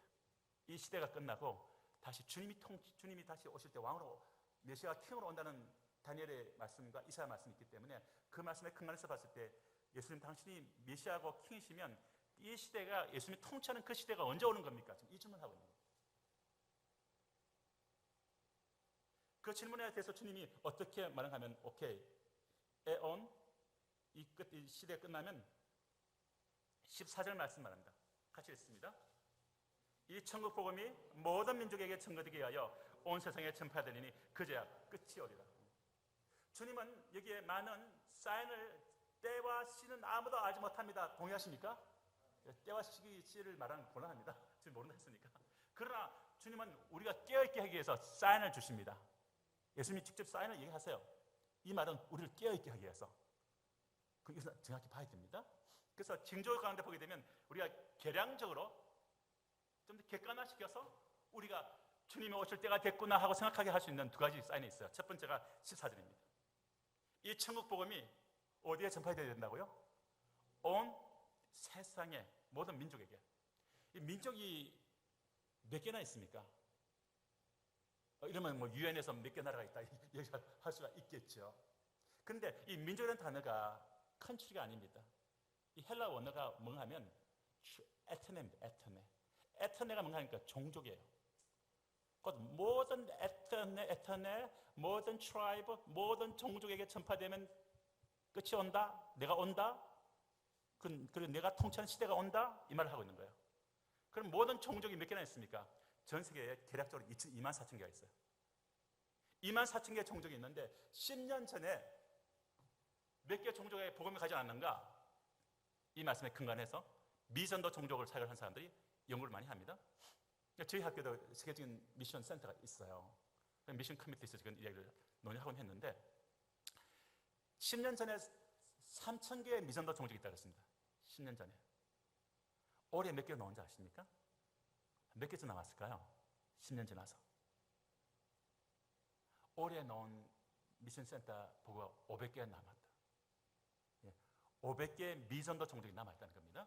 이 시대가 끝나고 다시 주님이 다시 오실 때 왕으로, 메시아 킹으로 온다는 다니엘의 말씀과 이사야 말씀이 있기 때문에 그 말씀에 근간해서 봤을 때 예수님 당신이 메시아고 킹이시면 이 시대가, 예수님이 통치하는 그 시대가 언제 오는 겁니까? 지금 이 질문을 하고 있는 거예요. 그 질문에 대해서 주님이 어떻게 말하면, 오케이, 에온, 이 시대가 끝나면 14절 말씀 말합니다. 같이 읽습니다. 이 천국 복음이 모든 민족에게 전거되게 하여 온 세상에 전파되리니 그제야 끝이 오리라. 주님은 여기에 많은 사인을, 때와 시는 아무도 알지 못합니다. 동의하십니까? 때와 시를 말하는 곤란합니다. 지금 모른다 했으니까. 그러나 주님은 우리가 깨어있게 하기 위해서 사인을 주십니다. 예수님이 직접 사인을 얘기하세요. 이 말은 우리를 깨어있게 하기 위해서. 그래서 정확히 봐야 됩니다. 그래서 징조 가운데 보게 되면 우리가 계량적으로 좀 더 객관화시켜서 우리가 주님이 오실 때가 됐구나 하고 생각하게 할 수 있는 두 가지 사인이 있어요. 첫 번째가 14절입니다. 이 천국 복음이 어디에 전파되어야 된다고요? 온 세상의 모든 민족에게. 이 민족이 몇 개나 있습니까? 이러면 뭐 유엔에서 몇 개 나라가 있다 얘기할 수가 있겠죠. 그런데 이 민족이라는 단어가 컨트리가 아닙니다. 이 헬라 원어가 뭔가 하면 에트네입니다. 에트네가 뭔가 하니까 종족이에요. 곧 모든 에트네, 모든 트라이브, 모든 종족에게 전파되면 끝이 온다. 내가 온다. 그리고 내가 통치하는 시대가 온다. 이 말을 하고 있는 거예요. 그럼 모든 종족이 몇 개나 있습니까? 전 세계에 대략적으로 2만 4천 개가 있어요. 2만 4천 개의 종족이 있는데 10년 전에 몇 개 종족의 복음을 가지 않았는가? 이 말씀에 근간해서 미전도 종족을 사역한 사람들이 연구를 많이 합니다. 저희 학교도 세계적인 미션 센터가 있어요. 미션 커미티에서 지금 이야기를 논의하곤 했는데 10년 전에 3천 개의 미전도 종족이 있다고 했습니다. 10년 전에. 올해 몇 개 나온지 아십니까? 몇 개쯤 남았을까요? 10년 지나서. 올해 나온 미션 센터 보고가 500개 남았다. 500개의 미전도 종족이 남아있다는 겁니다.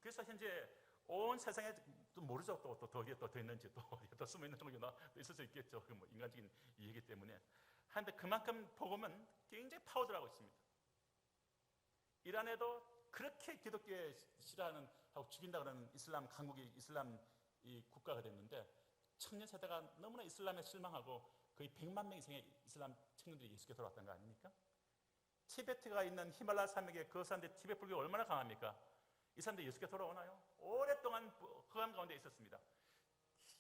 그래서 현재 온 세상에 또 모르죠. 또 거기에 또 더 있는지 또 숨어 있는 종족이 있을 수 있겠죠. 뭐 인간적인 이해이기 때문에. 하는데 그만큼 복음은 굉장히 파워들하고 있습니다. 이란에도 그렇게 기독교에 싫어하는 하고 죽인다 그러는 이슬람 강국이 이슬람 이 국가가 됐는데 청년 세대가 너무나 이슬람에 실망하고 거의 100만 명 이상의 이슬람 청년들이 예수께 돌아왔던 거 아닙니까? 티베트가 있는 히말라야 산맥에 그 사람들 티베트 불교가 얼마나 강합니까? 이 사람들 예수께 돌아오나요? 오랫동안 흑암 가운데 있었습니다.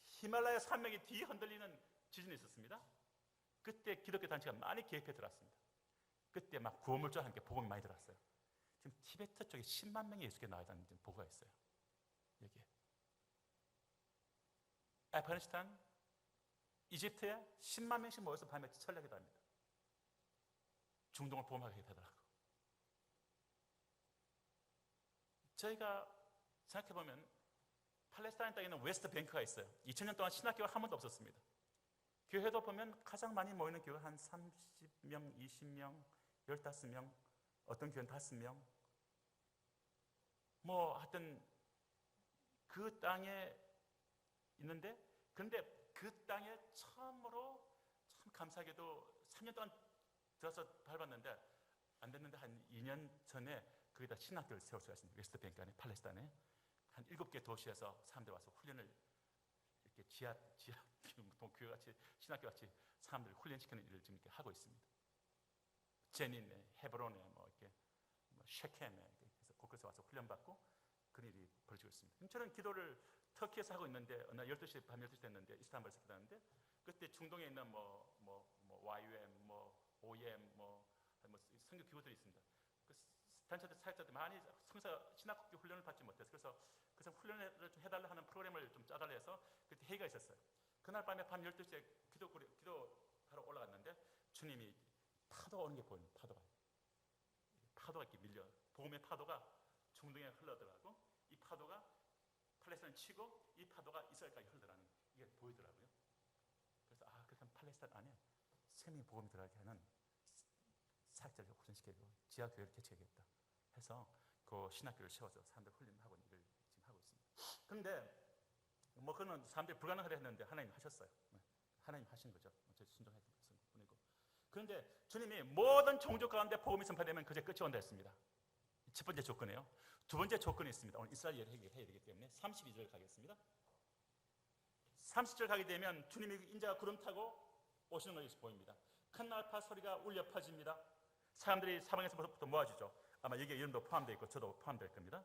히말라야 산맥이 뒤 흔들리는 지진이 있었습니다. 그때 기독교 단체가 많이 개입해 들어왔습니다. 그때 막 구호물자와 함께 복음이 많이 들어왔어요. 지금 티베트 쪽에 10만 명이 예수께 나와있다는 보고가 있어요. 여기에. 아프가니스탄, 이집트에 10만 명씩 모여서 밤에 철야기도 합니다. 중동을 보험하게 되더라고요. 저희가 생각해보면 팔레스타인 땅에는 웨스트 뱅크가 있어요. 2000년 동안 신학교가 한 번도 없었습니다. 교회도 보면 가장 많이 모이는 교회가 한 30명, 20명, 15명, 어떤 교회는 5명. 뭐 하여튼 그 땅에 있는데 그런데 그 땅에 처음으로 참 감사하게도 3년 동안 들어서 밟았는데 안 됐는데 한 2년 전에 거기다 신학교를 세울 수가 있습니다. 웨스트 뱅크 안에 팔레스타인에 한 7개 도시에서 사람들 와서 훈련을 이렇게 지하 교회같이 신학교같이 사람들을 훈련시키는 일을 지금 이렇게 하고 있습니다. 제닌에, 헤브론에, 뭐 이렇게 셰켐에 그래서 곳곳에 와서 훈련받고 그런 일이 벌어지고 있습니다. 저는 기도를 터키에서 하고 있는데 어느 12시 밤 12시 됐는데 이스탄불에서 기도하는데 그때 중동에 있는 YUM, OEM, 선교 기구들이 있습니다. 그 단체들 사역자들 많이 신학교 훈련을 받지 못해서 그래서 그 훈련을 좀 해달라 하는 프로그램을 좀 짜달라 해서 그때 회의가 있었어요. 그날 밤에 밤 12시에 기도하러 올라갔는데 주님이 파도가 오는 게 보입니다. 파도가 이렇게 밀려 복음의 파도가 중동에 흘러들어가고 이 파도가 팔레스타인을 치고 이 파도가 이스라엘까지 흘러들어가는 이게 보이더라고요. 그래서 그렇다면 팔레스타인 안에 생명의 복음이 들어가게 하는 사역자를 훈련시키고 지하교회를 개척하겠다 해서 그 신학교를 세워서 사람들 훈련하고 있는 일을 지금 하고 있습니다. 그런데 그거는 사람들이 불가능하다 했는데 하나님 하셨어요. 하나님 하신 거죠. 어차피 순종해서 보내고. 그런데 주님이 모든 종족 가운데 복음이 전파되면 그제 끝이 온다 했습니다. 첫 번째 조건이에요. 두 번째 조건이 있습니다. 오늘 이스라엘 얘기를 해야 되기 때문에 32절 가겠습니다. 30절 가게 되면 주님이 인자가 구름 타고 오시는 것이 보입니다. 큰 나팔 소리가 울려 퍼집니다. 사람들이 사방에서부터 모아지죠. 아마 여기에 이름도 포함되어 있고 저도 포함될 겁니다.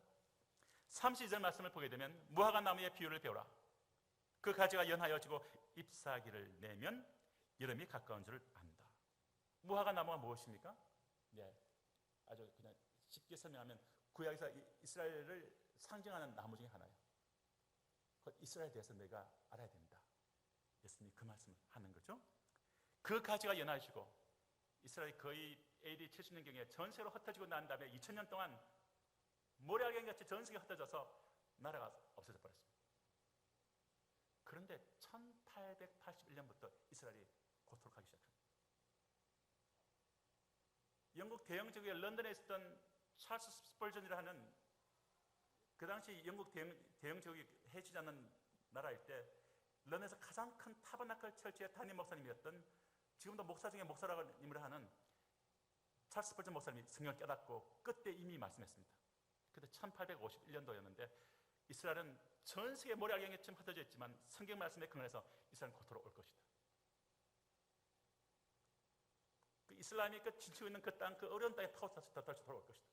32절 말씀을 보게 되면 무화과 나무의 비유를 배우라. 그 가지가 연하여지고 잎사귀를 내면 여름이 가까운 줄을 안다. 무화과 나무가 무엇입니까? 네, 아주 그냥 쉽게 설명하면 구약에서 이스라엘을 상징하는 나무 중에 하나예요. 이스라엘에 대해서 내가 알아야 된다. 예수님이 그 말씀을 하는 거죠. 그 가지가 연하시고 이스라엘이 거의 AD 70년경에 전세로 흩어지고 난 다음에 2000년 동안 모래알갱이같이 전 세계가 흩어져서 나라가 없어져 버렸습니다. 그런데 1881년부터 이스라엘이 고토를 가기 시작합니다. 영국 대영제국의 런던에 있었던 찰스 스펄전이라는 그 당시 영국 대영 제국이 해치지 않는 나라일 때 런던에서 가장 큰 타버나클 철치의 담임 목사님이었던, 지금도 목사 중에 목사라고 임을 하는 찰스 스펄전 목사님이 성경을 깨닫고 그때 이미 말씀했습니다. 그때 1851년도였는데 이스라엘은 전 세계 모래알갱이처럼 흩어져 있지만 성경 말씀에 근거해서 이스라엘은 곧 돌아올 것이다. 그 이슬람이 그 진치고 있는 그 땅, 그 어려운 땅에 다시 돌아올 것이다.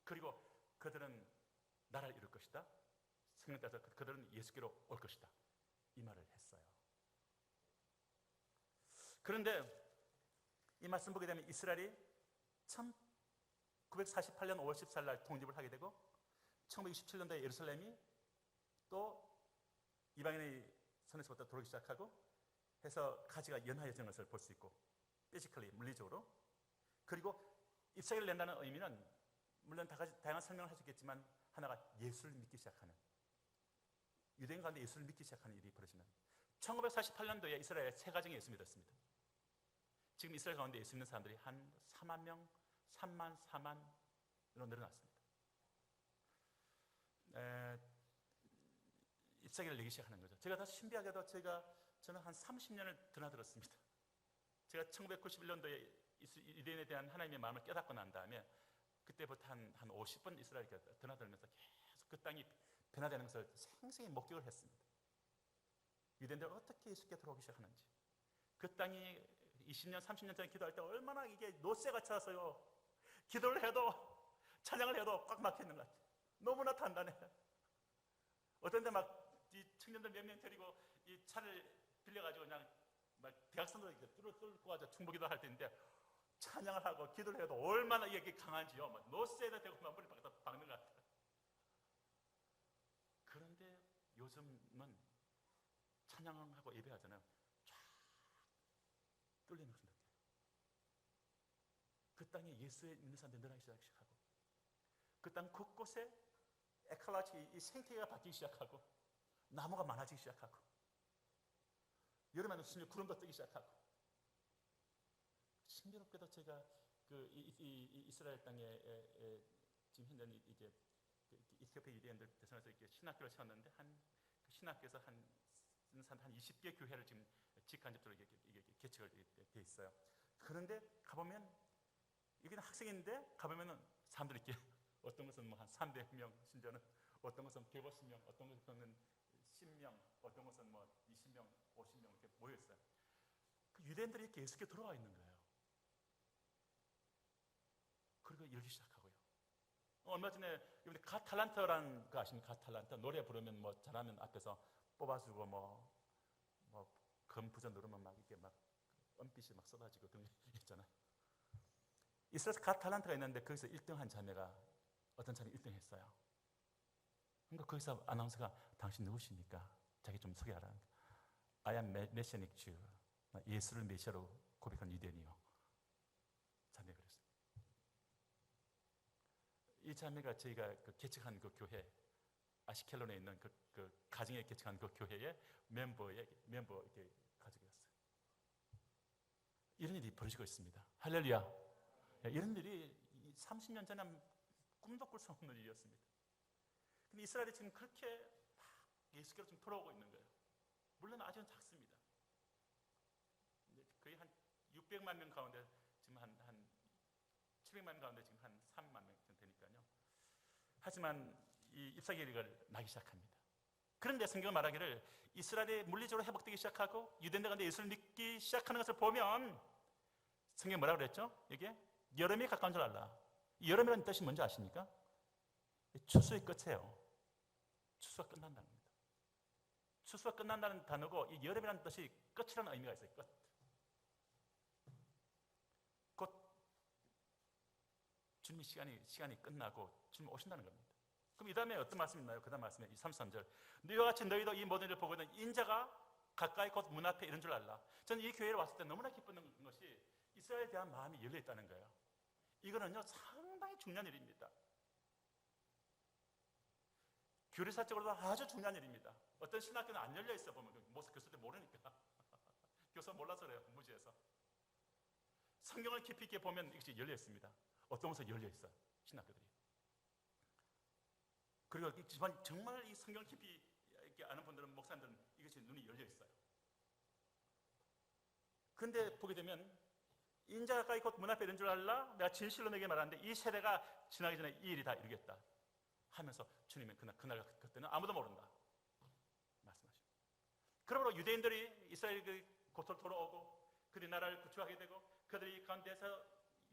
그리고 그들은 나라를 이룰 것이다. 성경 따라서 그들은 예수께로 올 것이다. 이 말을 했어요. 그런데 이 말씀 보게 되면 이스라엘이 1948년 5월 14일 날 독립을 하게 되고 1967년도에 예루살렘이 또 이방인의 손에서부터 들어오기 시작하고 해서 가지가 연하여진 것을 볼 수 있고, 피지컬리, 물리적으로. 그리고 입사기를 낸다는 의미는 물론 다양한 설명을 할 수 있겠지만 하나가 예수를 믿기 시작하는, 유대인 가운데 예수를 믿기 시작하는 일이 벌어지는, 1948년도에 이스라엘에 세 가정이 예수 믿었습니다. 지금 이스라엘 가운데 예수 믿는 사람들이 한 4만 명, 3만, 4만으로 늘어났습니다. 입사기를 내기 시작하는 거죠. 제가 더 신비하게도 저는 한 30년을 드나들었습니다. 제가 1991년도에 유대인에 대한 하나님의 마음을 깨닫고 난 다음에 그때부터 한 50번 이스라엘에 드나들면서 계속 그 땅이 변화되는 것을 생생히 목격을 했습니다. 유대인들 어떻게 예수께 들어오기 시작하는지, 그 땅이 20년, 30년 전에 기도할 때 얼마나 이게 노쇠가 차서요. 기도를 해도 찬양을 해도 꽉 막혀있는 것 같아요. 너무나 단단해요. 어떤 데 막 이 청년들 몇 명 데리고 이 차를 빌려가지고 그냥 막 대학생들 이렇게 뚫고 가서 충북기도 할 때인데 찬양을 하고 기도를 해도 얼마나 이게 강한지요. 막 노쇠에다 대고 막 머리 박는 것 같아요. 그런데 요즘은 찬양하고 예배하잖아요. 쫙 뚫리는 것을 느껴요. 그 땅에 예수에 있는 사람들이 늘어나기 시작하고, 그 땅 곳곳에 에칼라치, 이 생태계가 바뀌기 시작하고, 나무가 많아지기 시작하고, 여름에는 심지어 구름도 뜨기 시작하고. 신비롭게도 제가 그 이스라엘 땅에 지금 현재는 이제 이티오피아 유대인들 대상에서 이렇게 신학교를 세웠는데 그 신학교에서 한 20개 교회를 지금 직간접적으로 이게 개척을 돼 있어요. 그런데 가보면 여기는 학생인데 가보면은 사람들이 이렇게 어떤 것은 뭐 한 300명, 심지어는 어떤 것은 150명, 어떤 것은 10명, 어떤 것은 뭐 20명, 50명 이렇게 모여 있어요. 그 유대인들이 이렇게 예수께 들어와 있는 거예요. 그리고 열기 시작하고요. 얼마 전에 갓 탤런트라는 거 아십니까? 갓 탤런트. 노래 부르면 뭐 잘하면 앞에서 뽑아주고 뭐 검부전 누르면 막 이렇게 막 은빛이 막 쏟아지고 그런 게 있잖아요. 이스라엘 갓 탤런트가 있는데 거기서 1등한 자매가 어떤 자매 1등 했어요. 그러니까 거기서 아나운서가 당신 누구십니까? 자기 좀 소개하라. I am Messianic Jew. 예수를 메시아로 고백한 유대인이요. 자매가 그랬어요. 이 자매가 저희가 개척한 그 교회, 아시켈론에 있는 그 가정에 개척한 그 교회의 멤버 이렇게 가족이었어요. 이런 일이 벌어지고 있습니다. 할렐루야. 이런 일이 30년 전에 꿈도 꿀 수 없는 일이었습니다. 근데 이스라엘이 지금 그렇게 막 예수께로 좀 돌아오고 있는 거예요. 물론 아주 작습니다. 거의 한 600만 명 가운데 지금 한 700만 명 가운데 지금 한 3만 명 정도 되니까요. 하지만 이 입사기가 나기 시작합니다. 그런데 성경은 말하기를 이스라엘이 물리적으로 회복되기 시작하고 유대인들 가운데 예수를 믿기 시작하는 것을 보면 성경이 뭐라고 그랬죠? 이게 여름이 가까운 줄 알라. 이 여름이라는 뜻이 뭔지 아십니까? 추수의 끝이에요. 추수가 끝난다는 겁니다. 추수가 끝난다는 단어고 이 여름이라는 뜻이 끝이라는 의미가 있어요. 끝. 곧 주님의 시간이 끝나고 주님 오신다는 겁니다. 그럼 이 다음에 어떤 말씀이 있나요? 그 다음 말씀에 33절. 너희와 같이 너희도 이 모든 일을 보고 있는 인자가 가까이 곧 문 앞에 이런 줄 알라. 저는 이 교회에 왔을 때 너무나 기뻤던 것이 이스라엘에 대한 마음이 열려 있다는 거예요. 이거는요 상당히 중요한 일입니다. 교리사적으로도 아주 중요한 일입니다. 어떤 신학교는 안 열려 있어 보면 교수들 모르니까 교수가 몰라서 그래요. 무지해서. 성경을 깊이 있게 보면 이것이 열려 있습니다. 어떤 곳에 열려 있어요. 신학교들이. 그리고 정말 이 성경을 깊이 이렇게 아는 분들은, 목사님들은 이것이 눈이 열려 있어요. 근데 보게 되면 인자가 가까이 곧 문 앞에 있는 줄 알라. 내가 진실로 내게 말하는데 이 세대가 지나기 전에 이 일이 다 이루겠다 하면서 주님은 그날 그때는 아무도 모른다 말씀하십니다. 그러므로 유대인들이 이스라엘 곳으로 돌아오고 그들이 나라를 구축하게 되고 그들이 가운데서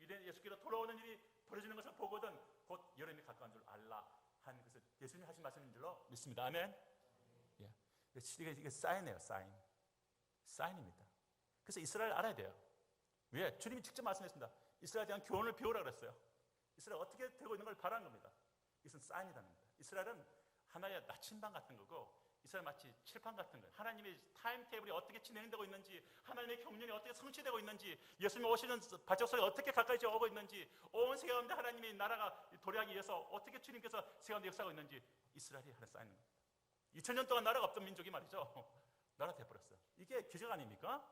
유대인 예수께로 돌아오는 일이 벌어지는 것을 보거든 곧 여름이 가까운 줄 알라 하는 것을 예수님이 하신 말씀인 줄로 믿습니다. 아멘. 예. 이게 사인이에요. 사인입니다. 그래서 이스라엘 알아야 돼요. 왜? 주님이 직접 말씀했습니다. 이스라엘에 대한 교훈을 배우라 그랬어요. 이스라엘 어떻게 되고 있는 걸 바라는 겁니다. 이것은 사인이라는 겁니다. 이스라엘은 하나의 나침반 같은 거고 이스라엘 마치 칠판 같은 거예요. 하나님의 타임테이블이 어떻게 진행되고 있는지, 하나님의 경륜이 어떻게 성취되고 있는지, 예수님 오시는 발적소가 어떻게 가까이 오고 있는지, 온 세계 가운데 하나님의 나라가 도래하기 위해서 어떻게 주님께서 세계 가운데 역사하고 있는지 이스라엘이 하는 사인입니다. 2000년 동안 나라가 없던 민족이 말이죠. 나라 돼버렸어요. 이게 기적 아닙니까?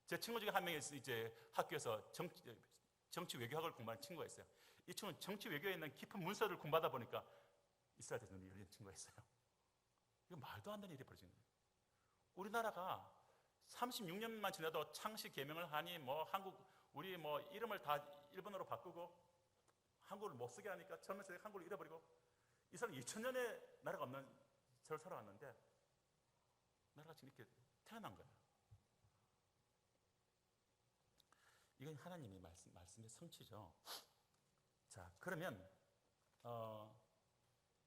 제 친구 중에 한 명이 이제 학교에서 정치 외교학을 공부하는 친구가 있어요. 이 친구는 정치 외교에 있는 깊은 문서를 공부하다 보니까 이스라엘에 대해서 눈이 열린 친구가 있어요. 이거 말도 안 되는 일이 벌어지는 거예요. 우리나라가 36년만 지나도 창씨 개명을 하니 우리 이름을 다 일본어로 바꾸고 한국을 못 쓰게 하니까 젊은 세대가 한국을 잃어버리고 이 사람 2000년에 나라가 없는 세월 살아왔는데 나라가 지금 이렇게 태어난 거예요. 이건 하나님의 말씀의 성취죠. 자, 그러면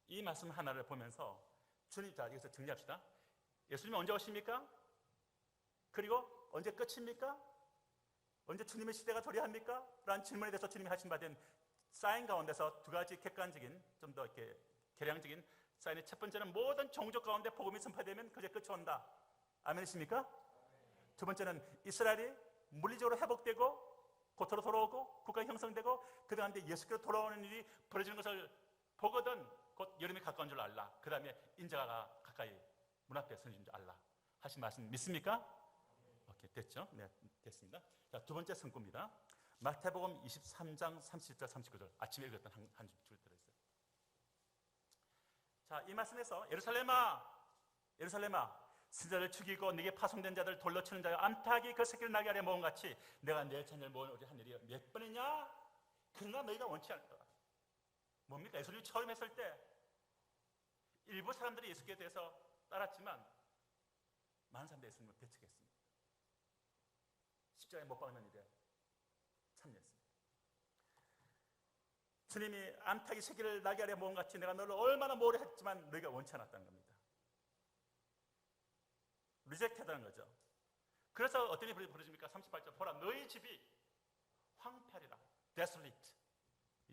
이 말씀 하나를 보면서 주님, 자, 여기서 정리합시다. 예수님은 언제 오십니까? 그리고 언제 끝입니까? 언제 주님의 시대가 도래합니까? 라는 질문에 대해서 주님이 하신 바 된 사인 가운데서 두 가지 객관적인, 좀 더 이렇게 계량적인 사인의 첫 번째는 모든 종족 가운데 복음이 선포되면 그제 끝이 온다. 아멘이십니까? 두 번째는 이스라엘이 물리적으로 회복되고 고토로 돌아오고 국가가 형성되고 그 다음에 예수께로 돌아오는 일이 벌어지는 것을 보거든 곧 여름이 가까운 줄 알라. 그 다음에 인자가 가까이 문 앞에 서는 줄 알라 하신 말씀 믿습니까? 오케이, 됐죠? 네, 됐습니다. 자, 두 번째 선구입니다. 마태복음 23장 37절 39절 아침에 읽었던 한 줄 들어있어요. 자, 이 말씀에서 예루살렘아 신자를 죽이고 네게 파송된 자들 돌로 치는 자여 암탉이 그 새끼를 날개 아래 모은 같이 내가 내 자녀를 모으리 한 일이 몇 번이냐? 그러나 너희가 원치 않다. 뭡니까? 예수님이 처음 했을 때 일부 사람들이 예수께 대해서 따랐지만 많은 사람들이 예수님을 배척했습니다. 십자가에 못 박는 일에 참여했습니다. 주님이 암탉이 새끼를 날개 아래 모은 같이 내가 너를 얼마나 모으려 했지만 너희가 원치 않았다는 겁니다. 리젝트하다는 거죠. 그래서 어떤 일이 벌어집니까? 38절 보라 너희 집이 황폐하리라. desolate.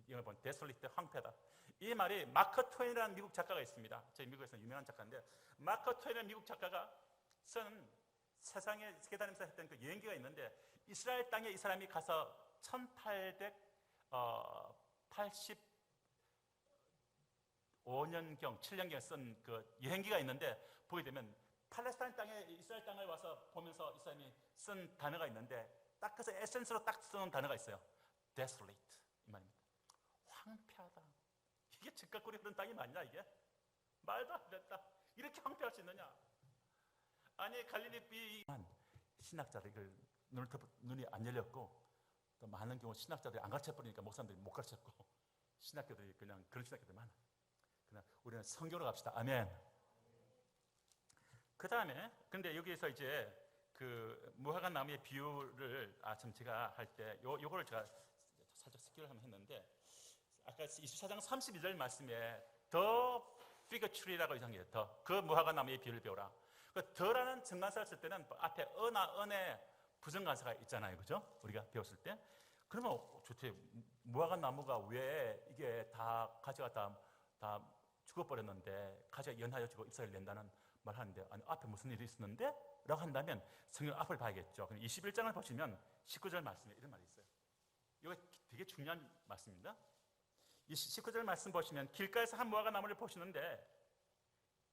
이걸 보면 desolate, 황폐하다. 이 말이 마크 트웨인이라는 미국 작가가 있습니다. 저희 미국에서는 유명한 작가인데 마크 트웨인이라는 미국 작가가 쓴 세상에 세계 다니면서 했던 그 여행기가 있는데 이스라엘 땅에 이 사람이 가서 1885년경 7년경에 쓴 그 여행기가 있는데 보게 되면 팔레스타인 땅에 이스라엘 땅을 와서 보면서 이 사람이 쓴 단어가 있는데 딱 그래서 에센스로 딱 쓰는 단어가 있어요. desolate 이 말입니다. 황폐하다. 이게 즉각거리 흐르는 땅이 맞냐 이게? 말도 안 됐다. 이렇게 황폐할 수 있느냐? 아니 갈릴리 신학자들 눈이 안 열렸고 또 많은 경우 신학자들이 안 가르쳐버리니까 목사님들이 못 가르쳤고 신학교들이 그냥 그런 신학교들이 많아. 그냥 우리는 성경으로 갑시다. 아멘. 그 다음에 근데 여기에서 이제 그 무화과 나무의 비유를 참 제가 할 때 요거를 제가 살짝 스킵을 한번 했는데 아까 24장 32절 말씀에 더 figurate라고 이상한 게 더 그 무화과 나무의 비유를 배우라. 그 더라는 정관사를 쓸 때는 앞에 어나 은의 부정관사가 있잖아요, 그죠? 우리가 배웠을 때 그러면 도대체 무화과 나무가 왜 이게 다 가지가 다 죽어버렸는데 가지가 연하여지고 잎사귀를 낸다는 말 하는데 아니 앞에 무슨 일이 있었는데? 라고 한다면 성경 앞을 봐야겠죠. 21장을 보시면 19절 말씀에 이런 말이 있어요. 이거 되게 중요한 말씀입니다. 이 19절 말씀 보시면 길가에서 한 무화과 나무를 보시는데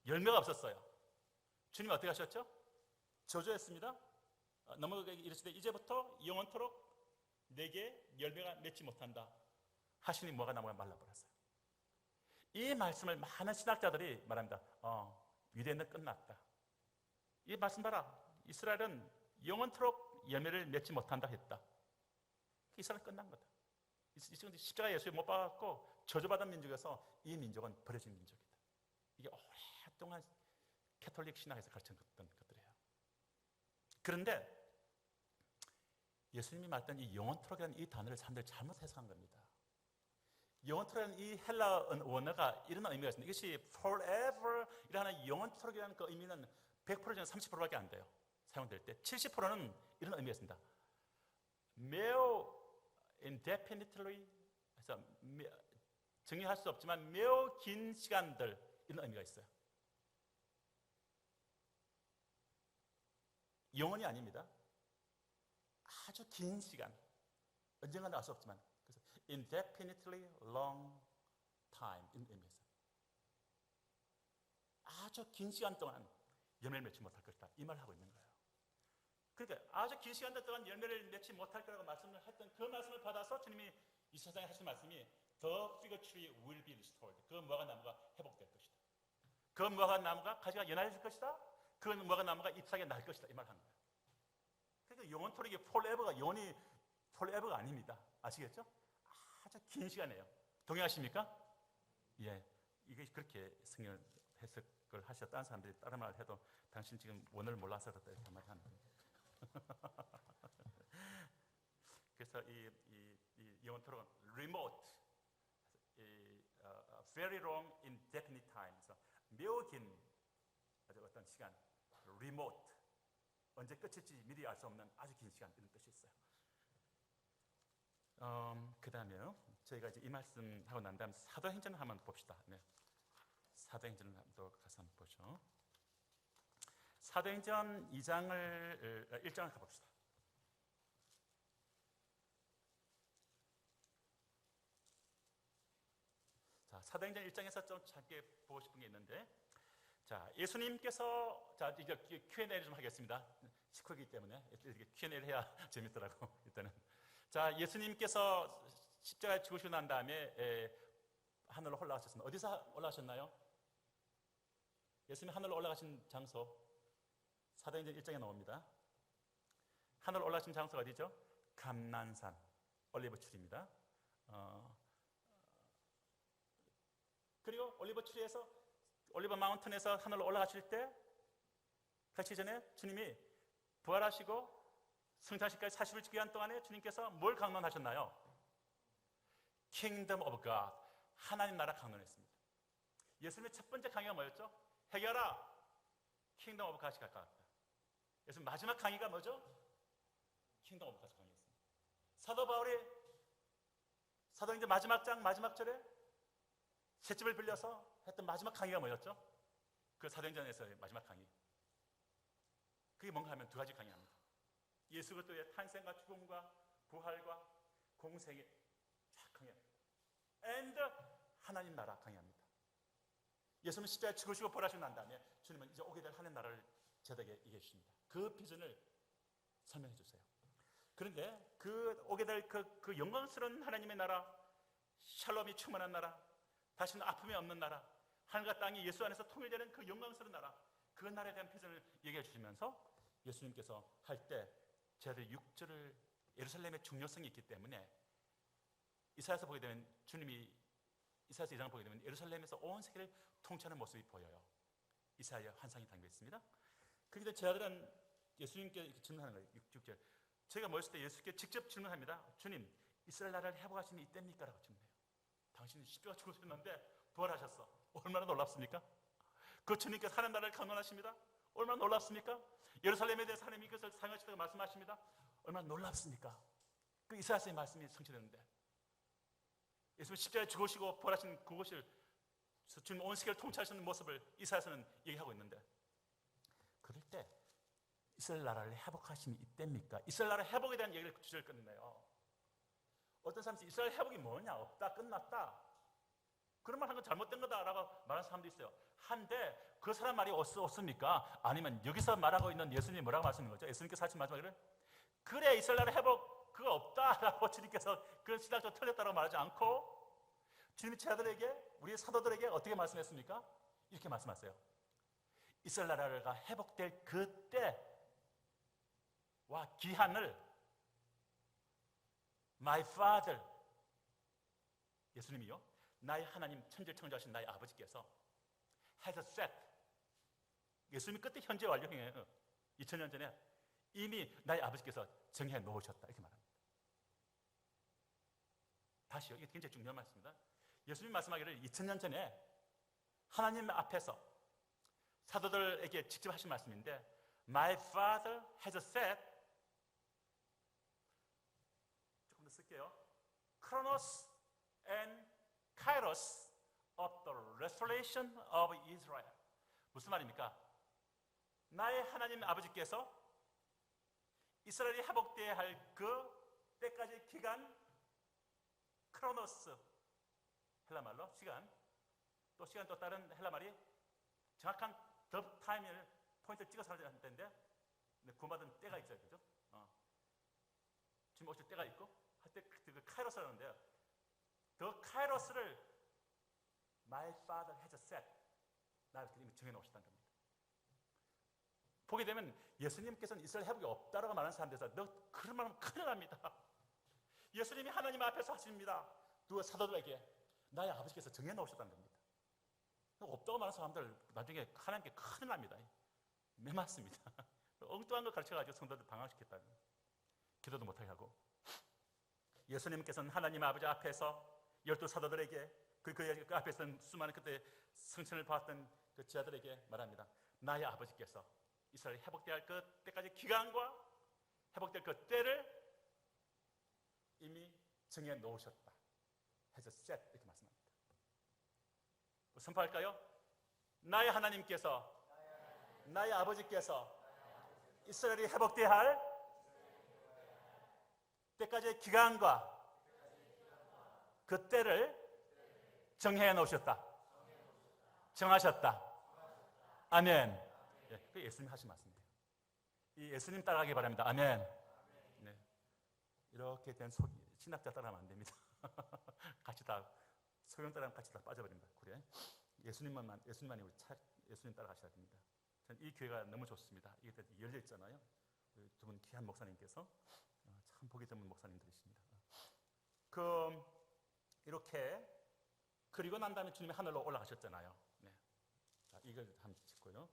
열매가 없었어요. 주님이 어떻게 하셨죠? 저주했습니다. 넘어가게 이르시되 이제부터 영원토록 내게 열매가 맺지 못한다 하시니 무화과 나무가 말라버렸어요. 이 말씀을 많은 신학자들이 말합니다. 유대인은 끝났다. 이 말씀 봐라. 이스라엘은 영원토록 열매를 맺지 못한다 했다. 이스라엘 끝난 거다. 지금 십자가 예수에 못 박았고 저주받은 민족에서 이 민족은 버려진 민족이다. 이게 오랫동안 캐톨릭 신학에서 가르쳤던 것들이에요. 그런데 예수님이 말했던 이 영원토록이라는 이 단어를 사람들이 잘못 해석한 겁니다. 영원토록이라는 이 헬라 원어가 이런 의미가 있습니다. 이것이 forever이라는 영원토록이라는 그 의미는 100% 중에 30%밖에 안 돼요. 사용될 때 70%는 이런 의미가 있습니다. 매우 indefinitely, 그래서 정의할 수 없지만 매우 긴 시간들, 이런 의미가 있어요. 영원이 아닙니다. 아주 긴 시간, 언젠가는 알 수 없지만, 그래서 indefinitely long time 이런 의미가 있어요. 아주 긴 시간 동안 열매를 맺지 못할 것이다, 이 말을 하고 있는 거예요. 그러니까 아주 긴 시간 동안 열매를 맺지 못할 거라고 말씀을 했던 그 말씀을 받아서 주님이 이 세상에 하신 말씀이 The fig tree will be restored. 그 무화과 나무가 회복될 것이다. 그 무화과 나무가 가지가 연화해질 것이다. 그 무화과 나무가 잎사귀가 날 것이다, 이 말을 하는 거예요. 그러니까 영원토록이 forever가 영원히 forever가 아닙니다. 아시겠죠? 아주 긴 시간이에요. 동의하십니까? 예, 이게 그렇게 성경 해석을 하셔. 다른 사람들이 다른 말을 해도 당신 지금 원어를 몰라서 그렇다 이렇게 한마디 하는 거예요. 그래서 이 영원토록은 remote, very long, indefinite time. 그래서 매우 긴 아주 어떤 시간, remote, 언제 끝일지 미리 알 수 없는 아주 긴 시간, 이런 뜻이 있어요. 그 다음에요. 저희가 이제 이 말씀 하고 난 다음 사도행전을 한번 봅시다. 네. 사도행전을 또 가서 한번 보죠. 사도행전 1장을 가봅시다. 자, 사도행전 1장에서 좀 짧게 보고 싶은 게 있는데, 자, 예수님께서, 자, 이제 Q&A를 좀 하겠습니다. 식후이기 때문에 이렇게 Q&A를 해야 재밌더라고, 일단은. 자, 예수님께서 십자가에 죽으시고 난 다음에 하늘로 올라가셨습니다. 어디서 올라가셨나요? 예수님이 하늘로 올라가신 장소, 사도행전 1장에 나옵니다. 하늘로 올라가신 장소가 어디죠? 감난산, 올리브출입니다. 그리고 올리브 마운틴에서 하늘로 올라가실 때, 가시기 전에 주님이 부활하시고 성찬식까지 40일 기간 동안에 주님께서 뭘 강론하셨나요? Kingdom of God, 하나님 나라 강론했습니다. 예수님의 첫 번째 강의가 뭐였죠? 해결아, Kingdom of God이 가까웠다. 예수님 마지막 강의가 뭐죠? Kingdom of God 강의였습니다. 사도 바울이 사도행전 마지막 장 마지막 절에 셋집을 빌려서 했던 마지막 강의가 뭐였죠? 그 사도행전에서의 마지막 강의. 그게 뭔가 하면 두 가지 강의합니다. 예수 그리스도의 탄생과 죽음과 부활과 공생의 쫙 강의합니다. And 하나님 나라 강의합니다. 예수님은 십자가에 죽으시고 부활하시고 난 다음에 주님은 이제 오게 될 하나님 나라를 저에게 얘기해 주십니다. 그 비전을 설명해 주세요. 그런데 그 오게 될 그 영광스러운 하나님의 나라, 샬롬이 충만한 나라, 다시는 아픔이 없는 나라, 하늘과 땅이 예수 안에서 통일되는 그 영광스러운 나라, 그 나라에 대한 비전을 얘기해 주시면서 예수님께서 할 때 제자들 6절을 예루살렘의 중요성이 있기 때문에 이사야서 보게 되면 주님이 이사야서 2장을 보게 되면 예루살렘에서 온 세계를 통치하는 모습이 보여요. 이사야 환상이 담겨 있습니다. 그런데 제자들은 예수님께 이렇게 질문하는 거예요. 6절. 제가 모였을 때 예수께 직접 질문합니다. 주님, 이스라엘 나라를 회복하시면 이때입니까? 라고 질문해요. 당신이 십자가 죽으셨는데 부활하셨어. 얼마나 놀랍습니까? 그 주님께서 하나님 나라를 강론하십니다. 얼마나 놀랍습니까? 예루살렘에 대해서 하나님이 그것을 사용하시다고 말씀하십니다. 얼마나 놀랍습니까? 그 이사야서의 말씀이 성취되는데 예수님 십자가에 죽으시고 부활하신 그것을 주님 온 세계를 통치하시는 모습을 이사야서는 얘기하고 있는데, 그럴 때 이스라엘 나라를 회복하심이 이때입니까? 이스라엘 나라 회복에 대한 얘기를 주제를 끝내요. 어떤 사람들이 이스라엘 회복이 뭐냐? 없다, 끝났다, 그런 말 한 건 잘못된 거다라고 말하는 사람도 있어요. 한데 그 사람 말이 옳습니까? 아니면 여기서 말하고 있는 예수님이 뭐라고 말씀하는 거죠? 예수님께서 하신 마지막에는 그래 이스라엘 나라 회복 그거 없다라고 주님께서 그런 신학적 틀렸다고 말하지 않고 주님이 제자들에게 우리 사도들에게 어떻게 말씀했습니까? 이렇게 말씀하세요. 이스라엘 나라가 회복될 그때와 기한을 My Father, 예수님이요, 나의 하나님, 천지창조하신 나의 아버지께서 has set, 예수님이 그때 현재 완료형이에요. 2000년 전에 이미 나의 아버지께서 정해 놓으셨다, 이렇게 말합니다. 다시요, 이게 굉장히 중요한 말씀입니다. 예수님이 말씀하기를 2000년 전에 하나님 앞에서 사도들에게 직접 하신 말씀인데, My Father has set, 조금 더 쓸게요. Chronos and Kairos of the restoration of Israel. 무슨 말입니까? 나의 하나님 아버지께서 이스라엘이 회복되어야 할 그 때까지 기간, 크로노스, 헬라말로 시간, 또 시간 또 다른 헬라말이 정확한 더 타임을 포인트를 찍어서 하는 때인데, 구원받은 때가 있어요, 그죠? 지금 오실 때가 있고 할 때 그 카이로스라고 하는데요. 더 카이로스를 My Father has set, 나를 이미 정해놓으셨다는 겁니다. 보게 되면 예수님께서는 이스라엘 회복이 없다라고 말하는 사람들에서 너 그런 말 하면 큰일 납니다. 예수님이 하나님 앞에서 하십니다. 누가 사도들에게 나의 아버지께서 정해놓으셨다는 겁니다. 없다고 말하는 사람들 나중에 하나님께 큰일 납니다. 매 맞습니다. 엉뚱한 거 가르쳐가지고 성도들 방황시켰다는, 기도도 못하게 하고. 예수님께서는 하나님 아버지 앞에서 12사도들에게 그 앞에서 수많은 그때 성천을 봤던 그 지하들에게 말합니다. 나의 아버지께서 이스라엘이 회복되어야 할 그 때까지 기간과 회복될 그 때를 이미 정해 놓으셨다. has set, 이렇게 말씀합니다. 선포할까요? 나의 하나님께서, 나의 아버지께서 이스라엘이 회복되어야 할 때까지의 기간과 그 때를 정해 놓으셨다. 정하셨다. 아멘. 예, 그게 예수님 하신 말씀이에요. 이 예수님 따라가기 바랍니다. 아멘. 네. 이렇게 된 신학자 따라하면 안 됩니다. 같이 다 소경 따라하면 같이 다 빠져버립니다. 그래? 예수님만이 우리 예수님 따라가셔야 됩니다. 저는 이 교회가 너무 좋습니다. 이게 열려 있잖아요. 두 분 귀한 목사님께서 참 보기 드문 목사님들이십니다. 이렇게 그리고 난 다음에 주님이 하늘로 올라가셨잖아요. 네. 자, 이걸 한번 짚고요.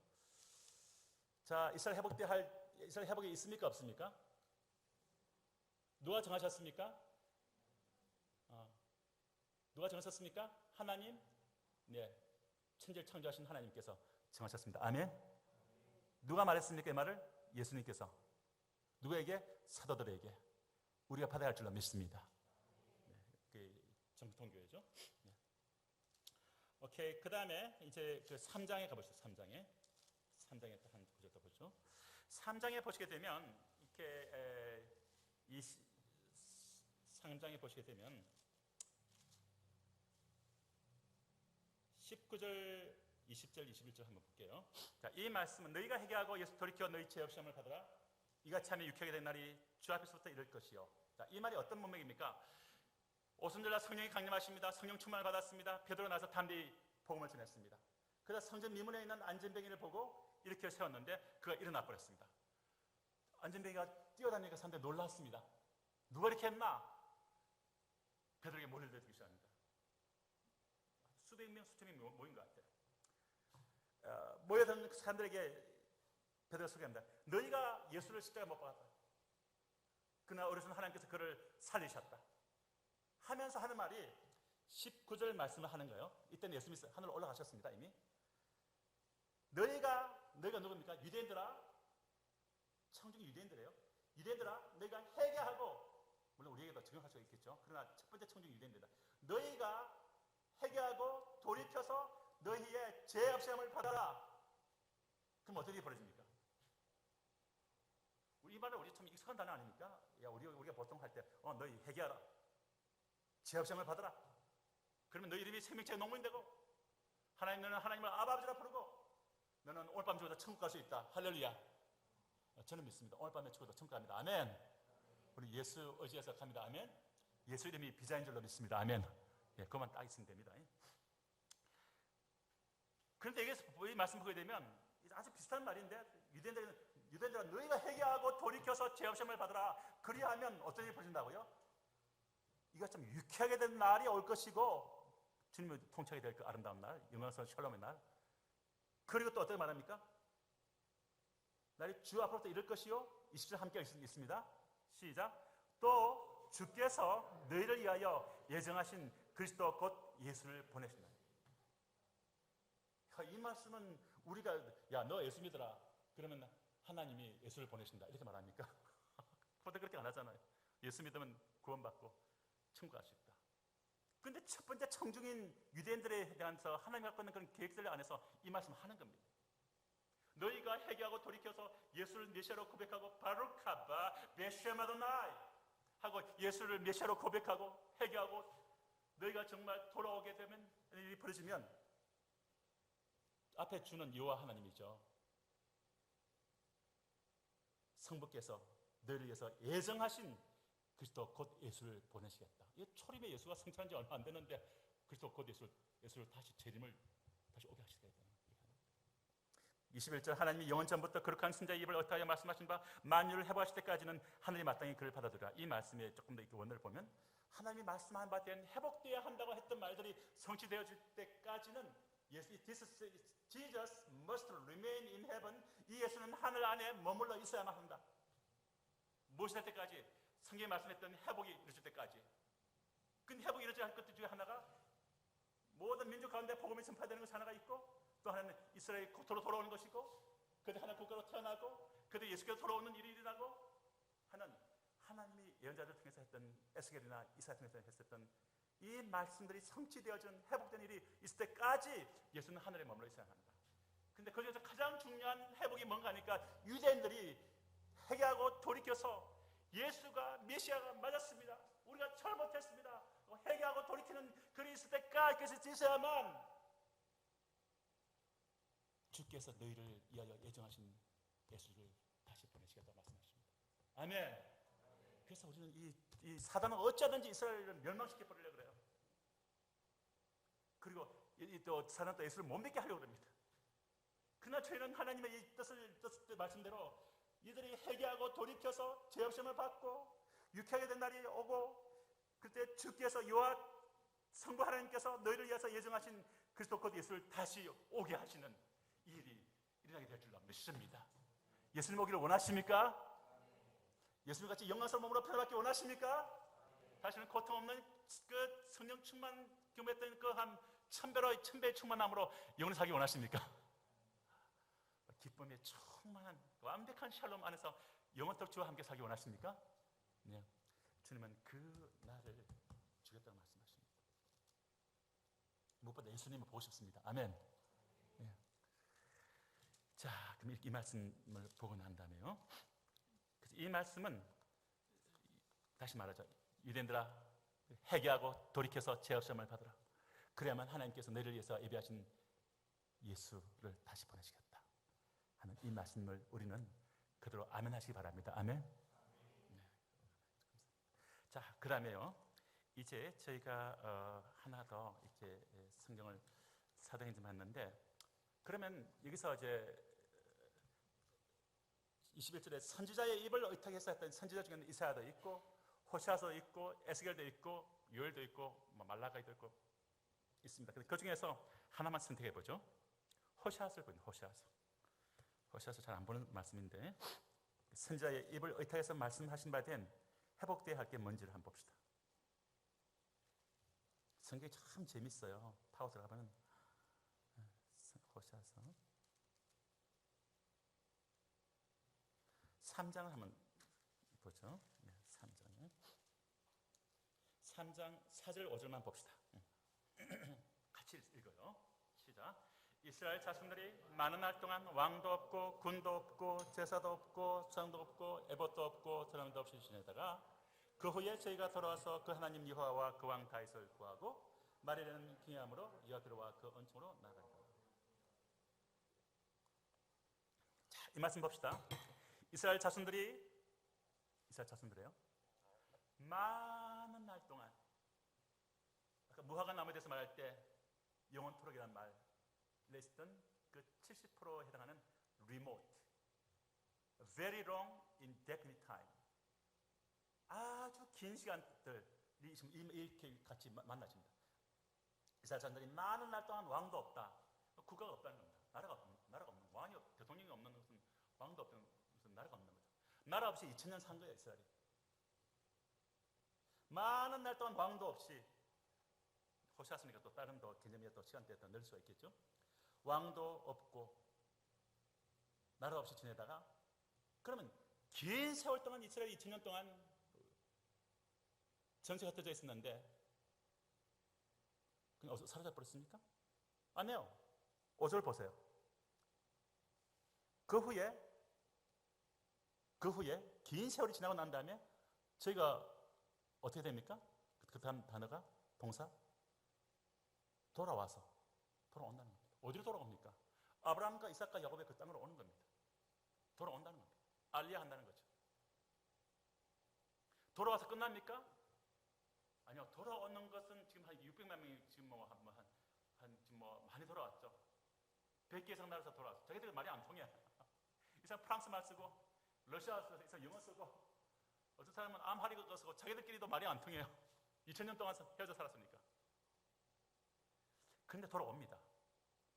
자, 이스라엘 회복이 있습니까, 없습니까? 누가 정하셨습니까? 누가 정하셨습니까? 하나님? 네. 천지를 창조하신 하나님께서 정하셨습니다. 아멘. 누가 말했습니까? 이 말을? 예수님께서. 누구에게? 사도들에게. 우리가 받아야 할 줄로 믿습니다. 네. 그 정통교회죠. 네. 오케이. 그 다음에 이제 그 3장에 가보시죠. 3장에 또 한 구절 더 보죠. 3장에 보시게 되면 이렇게 이 3장에 보시게 되면 19절, 20절, 21절 한번 볼게요. 자, 이 말씀은 너희가 회개하고 예수 돌이켜 너희 죄 없이 함을 받으라. 이같이 하면 유쾌하게 된 날이 주 앞에서부터 이럴 것이요. 자, 이 말이 어떤 문맥입니까? 오순절날 성령이 강림하십니다. 성령 충만을 받았습니다. 베드로 나서 담대히 복음을 전했습니다. 그래서 성전 미문에 있는 안전뱅이를 보고 이렇게 세웠는데 그가 일어나 버렸습니다. 안전뱅이가 뛰어다니니까 사람들이 놀랐습니다. 누가 이렇게 했나? 베드로에게 머리를 들기 시작합니다. 수백 명, 수천 명 모인 것 같아요. 모여든 사람들에게 베드로가 소개합니다. 너희가 예수를 십자가에 못 박았다. 그러나 어리석은 하나님께서 그를 살리셨다. 하면서 하는 말이 19절 말씀을 하는 거예요. 이때는 예수님이 하늘로 올라가셨습니다. 이미. 너희가 누굽니까? 유대인들아, 청중이 유대인들이에요. 유대인들아, 너희가 회개하고, 물론 우리에게도 적용할 수가 있겠죠. 그러나 첫 번째 청중이 유대인들이다. 너희가 회개하고 돌이켜서 너희의 죄 없앰을 받아라. 그럼 어떻게 벌어집니까? 이 말은 우리 참 익숙한 단어 아닙니까? 야, 우리가 보통 할 때, 너희 회개하라. 죄 없앰을 받아라. 그러면 너희 이름이 생명책의 농문이 되고, 너는 하나님을 아버지라 부르고, 너는 오늘 밤 죽어도 천국 갈 수 있다. 할렐루야. 저는 믿습니다. 오늘 밤에 죽어도 천국 갑니다. 아멘. 우리 예수 의지해서 갑니다. 아멘. 예수 이름이 비자인 줄로 믿습니다. 아멘. 예, 그만 딱 있으면 됩니다. 그런데 여기서 이 말씀 보게 되면 아주 비슷한 말인데 유대인들은 너희가 회개하고 돌이켜서 죄없음을 받으라. 그리하면 어떤 일이 벌어진다고요? 이가 참 유쾌하게 된 날이 올 것이고 주님의 통치하게 될 그 아름다운 날, 영광스러운 샬롬의 날. 그리고 또 어떻게 말합니까? 날이 주 앞으로부터 이를 것이요 20절 함께 있습니다. 시작. 또 주께서 너희를 위하여 예정하신 그리스도 곧 예수를 보내신다. 이 말씀은 우리가 야 너 예수 믿어라 그러면 하나님이 예수를 보내신다 이렇게 말합니까? 보통 그렇게 안 하잖아요. 예수 믿으면 구원받고 천국 갈 수 있다. 그런데 첫 번째 청중인 유대인들에 대해서 하나님이 갖고 있는 그런 계획들 안에서 이 말씀을 하는 겁니다. 너희가 회개하고 돌이켜서 예수를 메시아로 고백하고 바루카바 베쉐마도나이 하고 예수를 메시아로 고백하고 회개하고 너희가 정말 돌아오게 되면 일이 벌어지면 앞에 주는 여호와 하나님이죠. 성부께서 너희를 위해서 예정하신 그리스도 곧 예수를 보내시겠다. 이 초림의 예수가 성취한 지 얼마 안 되는데 그리스도 곧 예수를 다시 재림을 다시 오게 하시게 되는 21절 하나님이 영원 전부터 거룩한 선자의 입을 어떠하여 말씀하신 바 만유를 회복하실 때까지는 하늘이 마땅히 그를 받아들이라. 이 말씀에 조금 더 이렇게 원어를 보면 하나님이 말씀한 바 된 회복되어야 한다고 했던 말들이 성취되어질 때까지는 Jesus must remain in heaven. 이 예수는 하늘 안에 머물러 있어야만 한다. 무엇이 될 때까지? 성경에 말씀했던 회복이 이루어질 때까지. 근데 회복이 이루어져야 할 것들 중에 하나가 모든 민족 가운데 복음이 전파되는 것이 하나가 있고 또 하나는 이스라엘 국토로 돌아오는 것이고 그들 하나님 국가로 태어나고 그들 예수께서 돌아오는 일이 일어나고 하는 하나님이 예언자들 통해서 했던 에스겔이나 이사야 통해서 했었던 이 말씀들이 성취되어지는 회복된 일이 있을 때까지 예수는 하늘에 머물러 있어야 한다. 그런데 그 중에서 가장 중요한 회복이 뭔가 하니까 유대인들이 회개하고 돌이켜서 예수가 메시아가 맞았습니다. 우리가 잘못했습니다. 회개하고 돌이키는 글이 있을 때까지 그것이 있어야만 주께서 너희를 위하여 예정하신 예수를 다시 보내시겠다고 말씀하십니다. 아멘. 그래서 우리는 이 사단은 어쩌든지 이스라엘을 멸망시켜 버리려고 그래요. 그리고 또 사단은 또 예수를 못 믿게 하려고 합니다. 그러나 저희는 하나님의 이 뜻을 말씀대로 이들이 회개하고 돌이켜서 죄 없음을 받고 유쾌하게 된 날이 오고 그때 주께서 여호와 성부 하나님께서 너희를 위해서 예정하신 그리스도 곧 예수를 다시 오게 하시는 이 일이 일어나게 될 줄로 믿습니다. 예수님 오기를 원하십니까? 예수님 같이 영광스러운 몸으로 편안하게 원하십니까? 다시는 고통 없는 그 성령 충만 경험했던 그 한 1000배의 충만함으로 영원히 살기 원하십니까? 기쁨에 충만한 완벽한 샬롬 안에서 영원토록 주와 함께 살기 원하십니까? 네. 주님은 그 날을 주겠다고 말씀하십니다. 무엇보다 예수님을 보고 싶습니다. 아멘. 네. 자, 그럼 이 말씀을 보고 난 다음에요. 이 말씀은 다시 말하죠. 유대인들아 회개하고 돌이켜서 죄 없음을 받으라. 그래야만 하나님께서 너희를 위해서 예비하신 예수를 다시 보내시겠다 하는 이 말씀을 우리는 그대로 아멘 하시기 바랍니다. 아멘. 네. 자, 그다음에요. 이제 저희가 하나 더 이렇게 성경을 사도행전 봤는데 그러면 여기서 이제 21절에 선지자의 입을 의탁해서 했던 선지자 중에는 이사야도 있고 호시아도 있고 에스겔도 있고 요엘도 있고 말라가이도 있고 있습니다. 그 중에서 하나만 선택해 보죠. 호시아서를 보면 호시아서 잘 안 보는 말씀인데 선지자의 입을 의탁해서 말씀하신 바에 대한 회복되어야 할 게 뭔지를 한번 봅시다. 성경이 참 재밌어요. 파고 들어가면 호시아서 3장을 한번 보죠. 3장 4절 5절만 봅시다. 같이 읽어요. 시작. 이스라엘 자손들이 많은 날 동안 왕도 없고 군도 없고 제사도 없고 수상도 없고 에봇도 없고 드럼도 없이 지내다가 그 후에 저희가 돌아와서 그 하나님 여호와와 그 왕 다윗을 구하고 말이라는 경외함으로 여호와께로와 그 언총으로 나아간다. 자, 이 말씀 봅시다. 이스라엘 자손들이에요. 많은 날 동안 아까 무화과 나무에 대해서 말할 때 영원토록이라는 말 less than 그 70%에 해당하는 remote, very long, indefinite time. 아주 긴 시간들이 지금 이렇게 같이 만나집니다. 이스라엘 자손들이 많은 날 동안 왕도 없다. 국가가 없다는 겁니다. 나라가 없는, 왕이 대통령이 없는 것은 왕도 없는 것은 나라가 없는 거죠. 나라 없이 2000년 산 거예요, 이스라엘이. 많은 날 동안 왕도 없이, 호시아스니까 또 다른 또 개념이 또 시간대에 더 넣을 수가 있겠죠. 왕도 없고 나라 없이 지내다가, 그러면 긴 세월 동안 이스라엘이 2000년 동안 전세가 흩어져 있었는데 그냥 어디서 사라져 버렸습니까? 아니에요. 5절 보세요. 그 후에 긴 세월이 지나고 난 다음에 저희가 어떻게 됩니까? 그 다음 단어가 동사 돌아온다는 겁니다. 어디로 돌아옵니까? 아브라함과 이삭과 야곱의 그 땅으로 오는 겁니다. 돌아온다는 겁니다. 알리야 한다는 거죠. 돌아와서 끝납니까? 아니요. 돌아오는 것은 지금 한 600만 명이 지금 많이 돌아왔죠. 100개 이상 나라에서 돌아왔어. 자기들 말이 안 통해. 이 사람 프랑스 말 쓰고, 러시아 이 영어 쓰고, 어떤 사람은 암하리거 쓰고, 자기들끼리도 말이 안 통해요. 2000년 동안 헤어져 살았으니까. 그런데 돌아옵니다.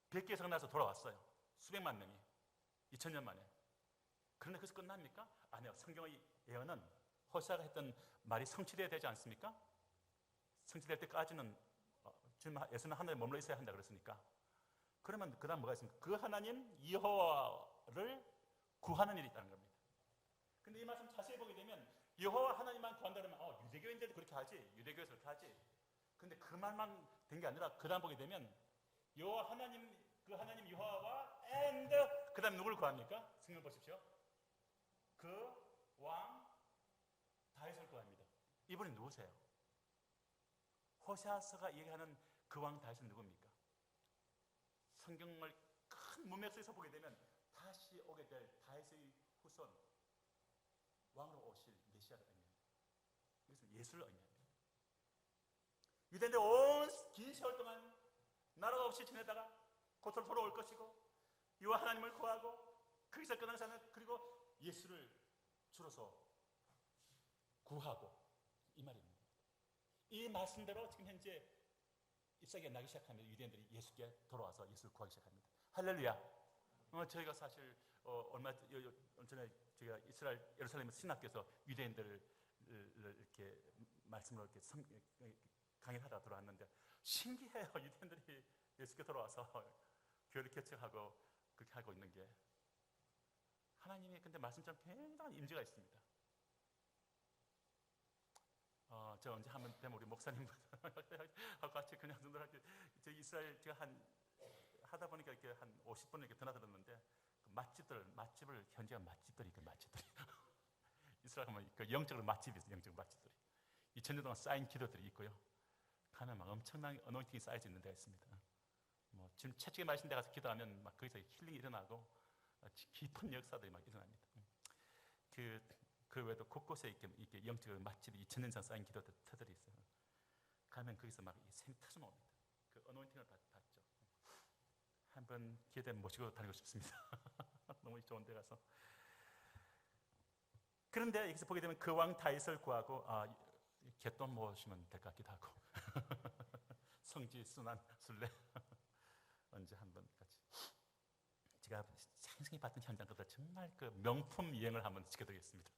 100개 이상 나라에서 돌아왔어요. 수백만 명이. 2000년 만에. 그런데 그래서 끝납니까? 아니요. 성경의 예언은 호시아가 했던 말이 성취되어야 되지 않습니까? 성취될 때까지는 예수는 하늘에 머물러 있어야 한다 그랬으니까. 그러면 그 다음 뭐가 있습니까? 그 하나님 여호와를 구하는 일이 있다는 겁니다. 근데 이 말씀 자세히 보게 되면 여호와 하나님만 구한다 그러면 유대교인들도 그렇게 하지, 유대교에서 그렇게 하지. 근데 그 말만 된 게 아니라 그 다음 보게 되면 여호와 하나님, 그 하나님 여호와와 and 그 다음 누구를 구합니까? 성경 보십시오. 그 왕 다윗을 구합니다. 이분이 누구세요? 호시아서가 얘기하는 그 왕 다윗은 누굽니까? 성경을 큰 문맥 속에서 보게 되면 다시 오게 될 다윗의 후손, 왕으로 오실 메시아를 의미합니다. 이것은 예수를 의미합니다. 유대인들 온 긴 세월 동안 나라가 없이 지내다가 곧으로 돌아올 것이고, 이와 하나님을 구하고 거기서 끝나는 사람, 그리고 예수를 주로서 구하고, 이 말입니다. 이 말씀대로 지금 현재 잎사귀가 나기 시작하면 유대인들이 예수께 돌아와서 예수를 구하기 시작합니다. 할렐루야. 저희가 사실 얼마 전에 저희가 이스라엘 예루살렘 신학교에서 유대인들을 이렇게 말씀으로 이렇게 강의를 하다 들어왔는데 신기해요. 유대인들이 예수께 돌아와서 교회를 개척하고 그렇게 하고 있는 게, 하나님이 근데 말씀처럼 굉장한 임재가 있습니다. 제가 언제 한번 되면 우리 목사님하고 같이 그냥 전도할 때 이스라엘 제가 하다 보니까 이렇게 한 50분 이렇게 드나들었는데 그 맛집을 현지가 맛집들이 이스라엘 가면 그 영적으로 맛집이 있어요. 영적 맛집들이 2000년 동안 쌓인 기도들이 있고요. 가면 막 엄청난 어노인팅이 쌓여져 있는 데가 있습니다. 뭐 지금 채찍에 맞으신 데 가서 기도하면 막 거기서 힐링이 일어나고 깊은 역사들이 막 일어납니다. 그 외에도 곳곳에 이렇게 영적 맛집이 2000년 전 쌓인 기도터들이 있어요. 가면 거기서 막 샘 터져 나옵니다. 그 어노인팅을 받죠. 한번 기회되면 모시고 다니고 싶습니다. 너무 좋은 데 가서. 그런데 여기서 보게 되면 그 왕 다윗을 구하고 갯돈 모시면 될 것 같기도 하고 성지 순환 순례 언제 한번 같이. 제가 생생히 봤던 현장보다 정말 그 명품 여행을 한번 시켜드리겠습니다.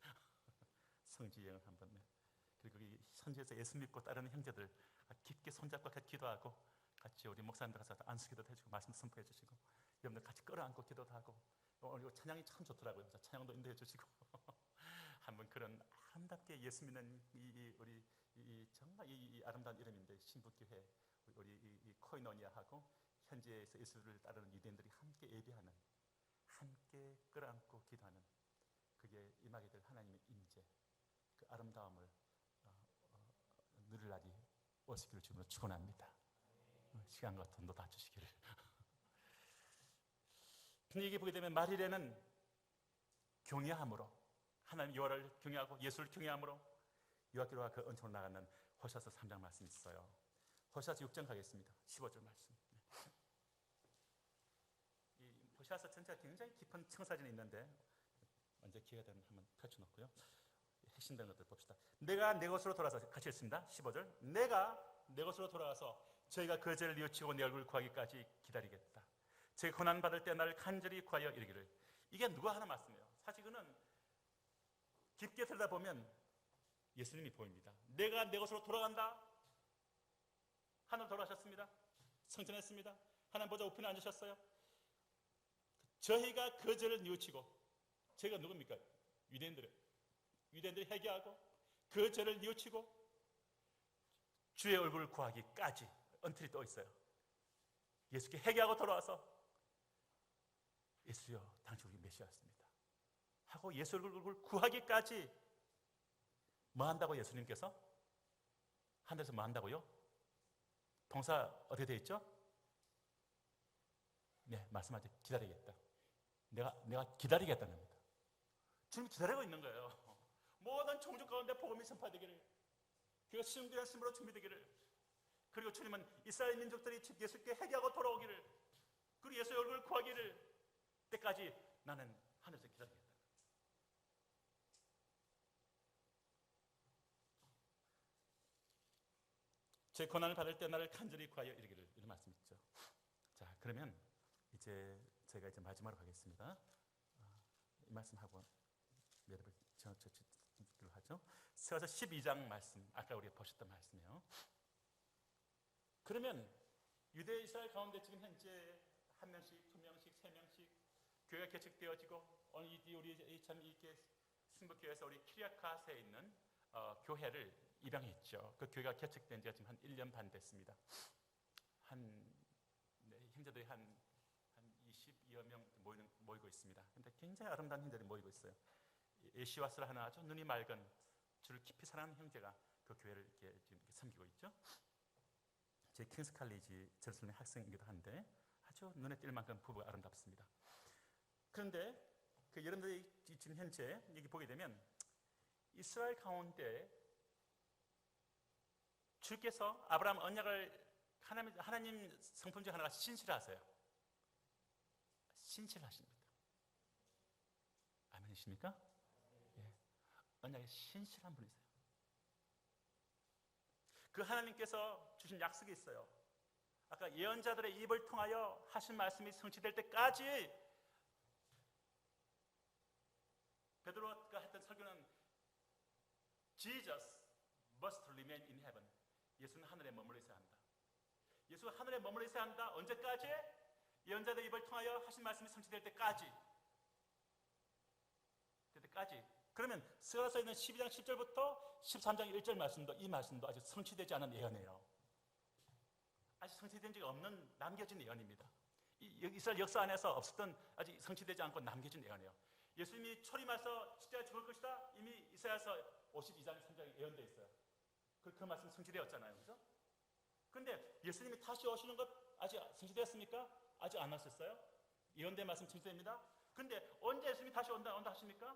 성지 여행을 한번. 그리고 이 현지에서 예수 믿고 따르는 형제들 깊게 손잡고 같이 기도하고, 같이 우리 목사님들 가서 안수기도도 해주고 말씀 선포해 주시고, 여러분들 같이 끌어안고 기도도 하고, 오늘 찬양이 참 좋더라고요. 그래서 찬양도 인도해 주시고 한번 그런 아름답게 예수 믿는 우리 정말 이 아름다운 이름인데 신부교회 우리 이 코이노니아하고 현지에서 예수를 따르는 유대인들이 함께 예배하는, 함께 끌어안고 기도하는, 그게 임하게 될 하나님의 임재, 그 아름다움을 누릴 날이 오시기를 주님으로 축원합니다. 시간과 돈도 다 주시기를. 근데 이게 보게 되면 말일에는 경외함으로, 하나님 여호와를 경외하고 예수를 경외함으로 여호와께로 그 은총을 나가는 호시아서 3장 말씀이 있어요. 호시아서 6장 가겠습니다. 15절 말씀. 에시아서 전체가 굉장히 깊은 청사진이 있는데 언제 기회가 되면 한번 펼쳐놓고요. 핵심되는 것들 봅시다. 내가 내 것으로 돌아서 같이 읽습니다. 15절. 내가 내 것으로 돌아와서 저희가 그 죄를 뉘우치고 내 얼굴 구하기까지 기다리겠다. 저희 고난받을 때 나를 간절히 구하여 이르기를. 이게 누가 하는 말씀이에요? 사실 그는 깊게 들여다보면 예수님이 보입니다. 내가 내 것으로 돌아간다. 하늘 돌아가셨습니다. 성전했습니다. 하나님 보좌 우편에 앉으셨어요. 저희가 그 죄를 뉘우치고, 저희가 누굽니까? 유대인들이 회개하고 그 죄를 뉘우치고 주의 얼굴을 구하기까지 언틀이 또 있어요. 예수께 회개하고 돌아와서 예수여 당신 우리 메시아였습니다 하고 예수 얼굴을 구하기까지 뭐 한다고 예수님께서? 하늘에서 뭐 한다고요? 동사 어떻게 되어 있죠? 네, 말씀하죠. 기다리겠다. 내가 기다리겠다는 겁니다. 주님 기다리고 있는 거예요. 모든 종족 가운데 복음이 선포되기를, 그리고 시중되는 심으로 준비되기를, 그리고 주님은 이스라엘 민족들이 예수께 회개하고 돌아오기를, 그리고 예수의 얼굴을 구하기를 때까지 나는 하늘에서 기다리겠다. 제 고난을 받을 때 나를 간절히 구하여 이르기를, 이런 말씀 있죠. 자, 그러면 이제 제가 이제 마지막으로 가겠습니다. 이 말씀하고 매듭을 짓기로 하죠. 스가랴서 12장 말씀, 아까 우리가 보셨던 말씀이에요. 그러면 유대 이스라엘 가운데 지금 현재 한 명씩, 두 명씩, 세 명씩 교회가 개척되어지고, 오늘 우리 참 이렇게 승복교회에서 우리 키리아카스에 있는 교회를 입양했죠. 그 교회가 개척된 지가 지금 한 1년 반 됐습니다. 형제들이 한 20여 명 모이고 있습니다. 근데 굉장히 아름다운 형제들이 모이고 있어요. 예시와스를 하나 아주 눈이 맑은 주를 깊이 사랑하는 형제가 그 교회를 이렇게 지금 섬기고 있죠. 제 킹스 칼리지 제루살렘 학생이기도 한데 아주 눈에 띌 만큼 부부가 아름답습니다. 그런데 그 여러분들이 지금 현재 여기 보게 되면 이스라엘 가운데 주께서 아브라함 언약을 하나님 성품 중 하나가 신실하세요. 신실하십니다. 아멘이십니까? 예. 언약에 신실한 분이세요. 그 하나님께서 주신 약속이 있어요. 아까 예언자들의 입을 통하여 하신 말씀이 성취될 때까지, 베드로가 했던 설교는 Jesus must remain in heaven. 예수는 하늘에 머물러 있어야 한다. 예수가 하늘에 머물러 있어야 한다. 언제까지? 예언자들의 입을 통하여 하신 말씀이 성취될 때까지. 그러면 스가랴서에 있는 12장 10절부터 13장 1절 말씀도, 이 말씀도 아직 성취되지 않은 예언이에요. 아직 성취된 적이 없는 남겨진 예언입니다. 이스라엘 역사 안에서 없었던, 아직 성취되지 않고 남겨진 예언이에요. 예수님이 초림해서 십자가에 죽을 것이다, 이미 이사야서 52장 3장에 예언되어 있어요. 그 말씀 성취되었잖아요. 그죠? 근데 예수님이 다시 오시는 것 아직 성취되었습니까? 아직 안 왔었어요. 예언된 말씀 성취됩니다. 근데 언제 예수님이 다시 온다 하십니까?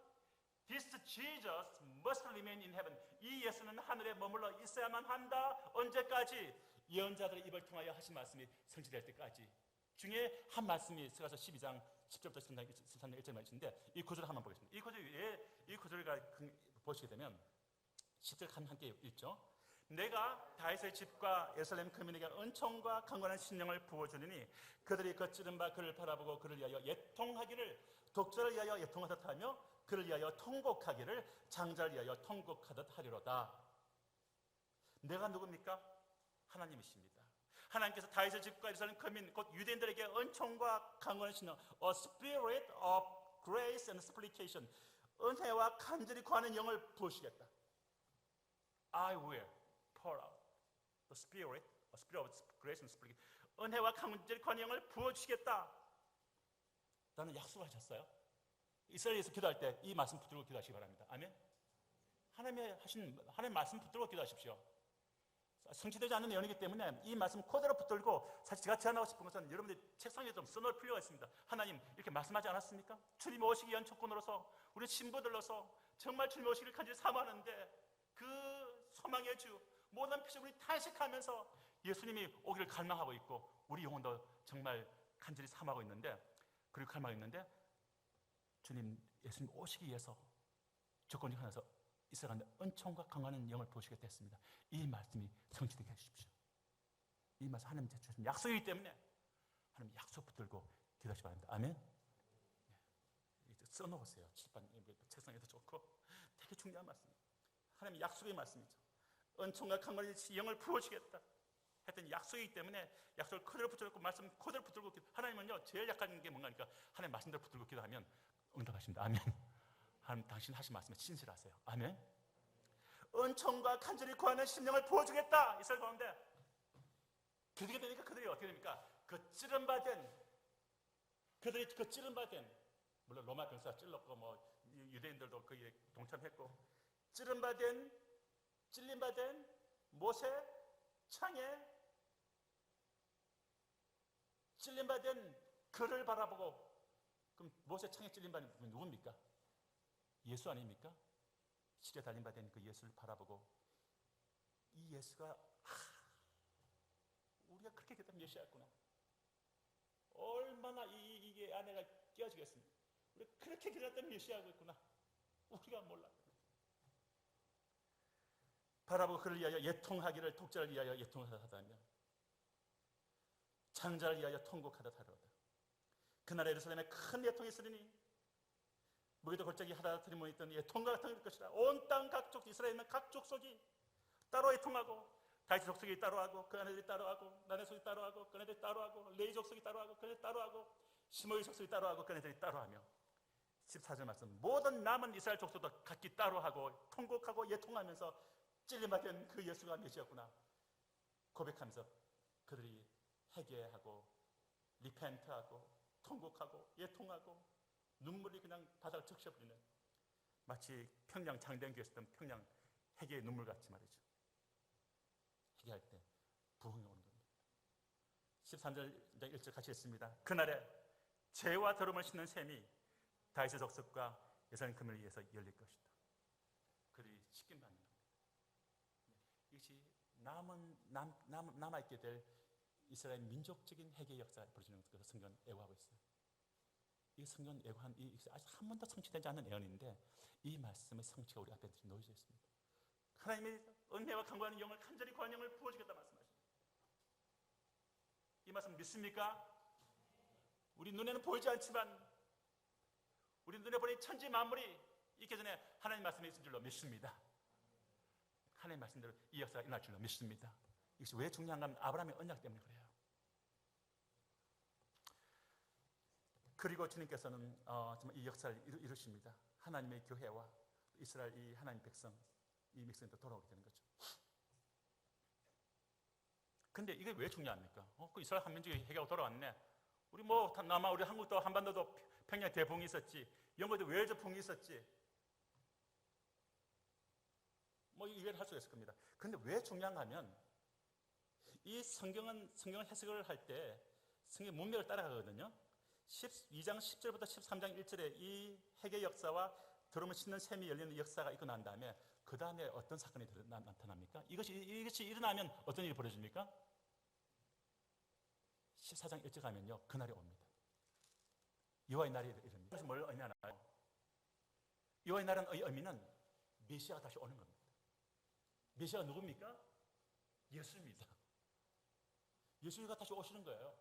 This Jesus must remain in heaven. 이 예수는 하늘에 머물러 있어야만 한다. 언제까지? 예언자들의 입을 통하여 하신 말씀이 성취될 때까지. 중에 한 말씀이 스가랴서 12장 10절부터 13장 1절 말씀인데, 이 구절을 한번 보겠습니다. 이 구절을 보시게 되면 10절 함께 읽죠. 내가 다윗의 집과 예루살렘 거민에게 은총과 강건한 신령을 부어주리니 그들이 거칠은 바 그를 바라보고 그를 위하여 예통하기를, 독자를 위하여 예통하듯 하며 그를 위하여 통곡하기를 장자를 위하여 통곡하듯 하리로다. 내가 누굽니까? 하나님이십니다. 하나님께서 다윗의 집과 예루살렘 거민 곧 유대인들에게 은총과 강건한 신령, a spirit of grace and supplication, 은혜와 간절히 구하는 영을 부으시겠다. I will pour out the spirit, a spirit of grace and supplication, 은혜와 간절히 구하는 영을 부어주시겠다. 라는 약속을 하셨어요. 이스라엘에서 기도할 때 이 말씀 붙들고 기도하시기 바랍니다. 아멘. 하나님 말씀 붙들고 기도하십시오. 성취되지 않는 예언이기 때문에 이 말씀 그대로 붙들고, 사실 제가 제안하고 싶은 것은 여러분들이 책상에 좀 써놓을 필요가 있습니다. 하나님 이렇게 말씀하지 않았습니까? 주님 오시기 위한 조건으로서 우리 신부들로서 정말 주님 오시기를 간절히 사모하는데, 그 소망의 주 모든 피조물이 탄식하면서 예수님이 오기를 갈망하고 있고 우리 영혼도 정말 간절히 사모하고 있는데, 그리고 갈망이 있는데 주님, 예수님 오시기 위해서 조건 중 하나서 이스라엘 가운데 은총과 강건한 영을 부으시겠다 했습니다. 이 말씀이 성취되게 해주십시오. 이 말씀 하나님 주신 약속이기 때문에 하나님 약속 붙들고 기도하시기 바랍니다. 아멘. 네. 써놓으세요. 칠판 책상에도 좋고 되게 중요한 말씀입니다. 하나님 약속의 말씀이죠. 은총과 강건한 영을 부으시겠다 했더니 약속이기 때문에 약속을 그대로 붙들고 말씀 그대로 붙들고 하나님은요 제일 약한 게 뭔가 하니까 하나님 말씀대로 붙들고 기도하면 응답하십니다. 아멘. 하나님 당신 하신 말씀에 신실하세요. 아멘. 은총과 간절히 구하는 심령을 부어주겠다. 이스라엘 가운데 그렇게 되니까 그들이 어떻게 됩니까? 그 찌른바된 그들이 그 찌른바된 물론 로마 병사가 찔렀고 뭐 유대인들도 거기에 동참했고 찔림바된 모세 창에 찔림바된 그를 바라보고 그럼 모세 창에 찔림바된 분이 누굽니까? 예수 아닙니까? 시대 달림바된 그 예수를 바라보고 이 예수가 우리가 그렇게 기다린 메시아였구나. 얼마나 이게 안에가 깨어지겠습니까? 우리가 그렇게 기다렸던 메시아였구나. 우리가 몰랐구나. 바라보고 그를 위하여 예통하기를 독자를 위하여 예통하다며 장자를 위하여 통곡하다 하로다. 그날에 예루살렘에 큰 예통이 있으리니 무기도 골짜기 하다 들이모 있던 예통과 같은 것이라. 온 땅 각족 이스라엘에 있는 각 족속이 따로 예통하고 다윗 족속이 따로 하고 그 아내들이 따로 하고 나네 족속이 따로 하고 그 아내들이 따로 하고 레위 족속이 따로 하고 그 아내들이 따로 하고 시므이 족속이 따로 하고 그 아내들이 따로 하며 14절 말씀 모든 남은 이스라엘 족속도 각기 따로 하고 통곡하고 예통하면서 찔림받은 그 예수가 메시아구나 고백하면서 그들이 회개하고 리펜트하고 통곡하고 예통하고 눈물이 그냥 바닥을 적셔버리는 마치 평양 장대교에서 있던 평양 회개의 눈물 같이 말이죠. 회개할 때 부흥이 오는 겁니다. 13절 1절 같이 읽습니다. 그날에 죄와 더러움을 씻는 셈이 다윗의 족속과 예루살렘 금을 위해서 열릴 것이다. 그들이 씻김 받는 겁니다. 이것이 남아있게 될 이스라엘 민족적인 회개 역사가 벌어지는 것을 성경은 예고하고 있어요. 이 성경 예고한 아직 한 번도 성취되지 않은 예언인데 이 말씀의 성취가 우리 앞에 놓여져 있습니다. 하나님의 은혜와 강구하는 영을 간절히 구하는 영을 부어주겠다 말씀하십니다. 이 말씀 믿습니까? 우리 눈에는 보이지 않지만 우리 눈에 보니 천지 만물이 있기 전에 하나님 말씀이 있을 줄로 믿습니다. 하나님 말씀대로 이 역사가 일어날 줄로 믿습니다. 이것이 왜 중요한가 하면 아브라함의 언약 때문에 그래요. 그리고 주님께서는 정말 이 역사를 이루십니다. 하나님의 교회와 이스라엘 이 하나님 백성 이 백성도 돌아오게 되는 거죠. 근데 이게 왜 중요합니까? 그 이스라엘 한민족이 회개하고 돌아왔네. 우리 뭐 남아 우리 한국도 한반도도 평양 대붕이 있었지. 영어도 웨일즈 붕이 있었지. 뭐 이해를 할 수가 있을 겁니다. 근데 왜 중요한가 하면 이 성경 해석을 할 때 성경 문맥을 따라가거든요. 12장 10절부터 13장 1절에 이 회개 역사와 더러움을 씻는 셈이 열리는 역사가 있고 난 다음에 그 다음에 어떤 사건이 나타납니까? 이것이 일어나면 어떤 일이 벌어집니까? 14장 1절 가면요. 그날이 옵니다. 여호와의 날이 이릅니다. 그래서 뭘 의미하나요? 여호와의 날은 의미는 메시아가 다시 오는 겁니다. 메시아가 누굽니까? 예수입니다. 예수가 다시 오시는 거예요.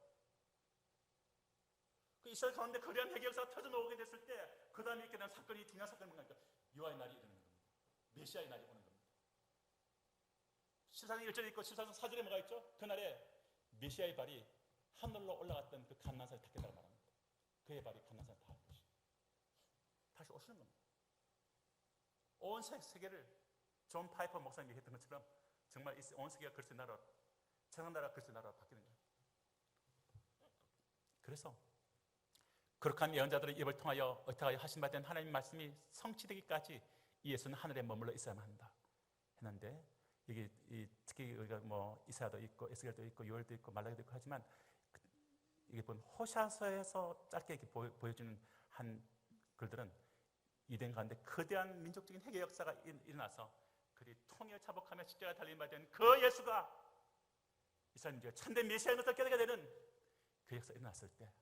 그 이스라엘 가운데 거대한 회개 역사가 터져나오게 됐을 때 그 다음에 있게 된 사건이 중요한 사건이 뭔가 여호와의 날이 이르는 겁니다. 메시아의 날이 오는 겁니다. 14장 1절에 있고 14장 4절에 뭐가 있죠? 그날에 메시아의 발이 하늘로 올라갔던 그 갓난산을 닿겠다고 말합니다. 그의 발이 갓난산을 닿을 것입니다. 다시 오시는 겁니다. 온 세계를 존 파이퍼 목사님이 했던 것처럼 정말 온 세계가 그리스도의 나라로 천한 나라가 그리스도의 나라로 바뀌는 거예요. 그래서 거룩한 예언자들의 입을 통하여 어떻게 하신 바 된 하나님의 말씀이 성취되기까지 이 예수는 하늘에 머물러 있어야만 한다 했는데 이게 특히 우리가 뭐 이사야도 있고 에스겔도 있고 요엘도 있고 말라기도 있고 하지만 이게 본 호샤서에서 짧게 이렇게 보여주는 한 글들은 이된 가운데 거대한 민족적인 회개 역사가 일어나서 그들이 통일 차복하며 십자가에 달린 바 된 그 예수가 이스라엘 민족의 참된 메시아인 것을 깨닫게 되는 그 역사가 일어났을 때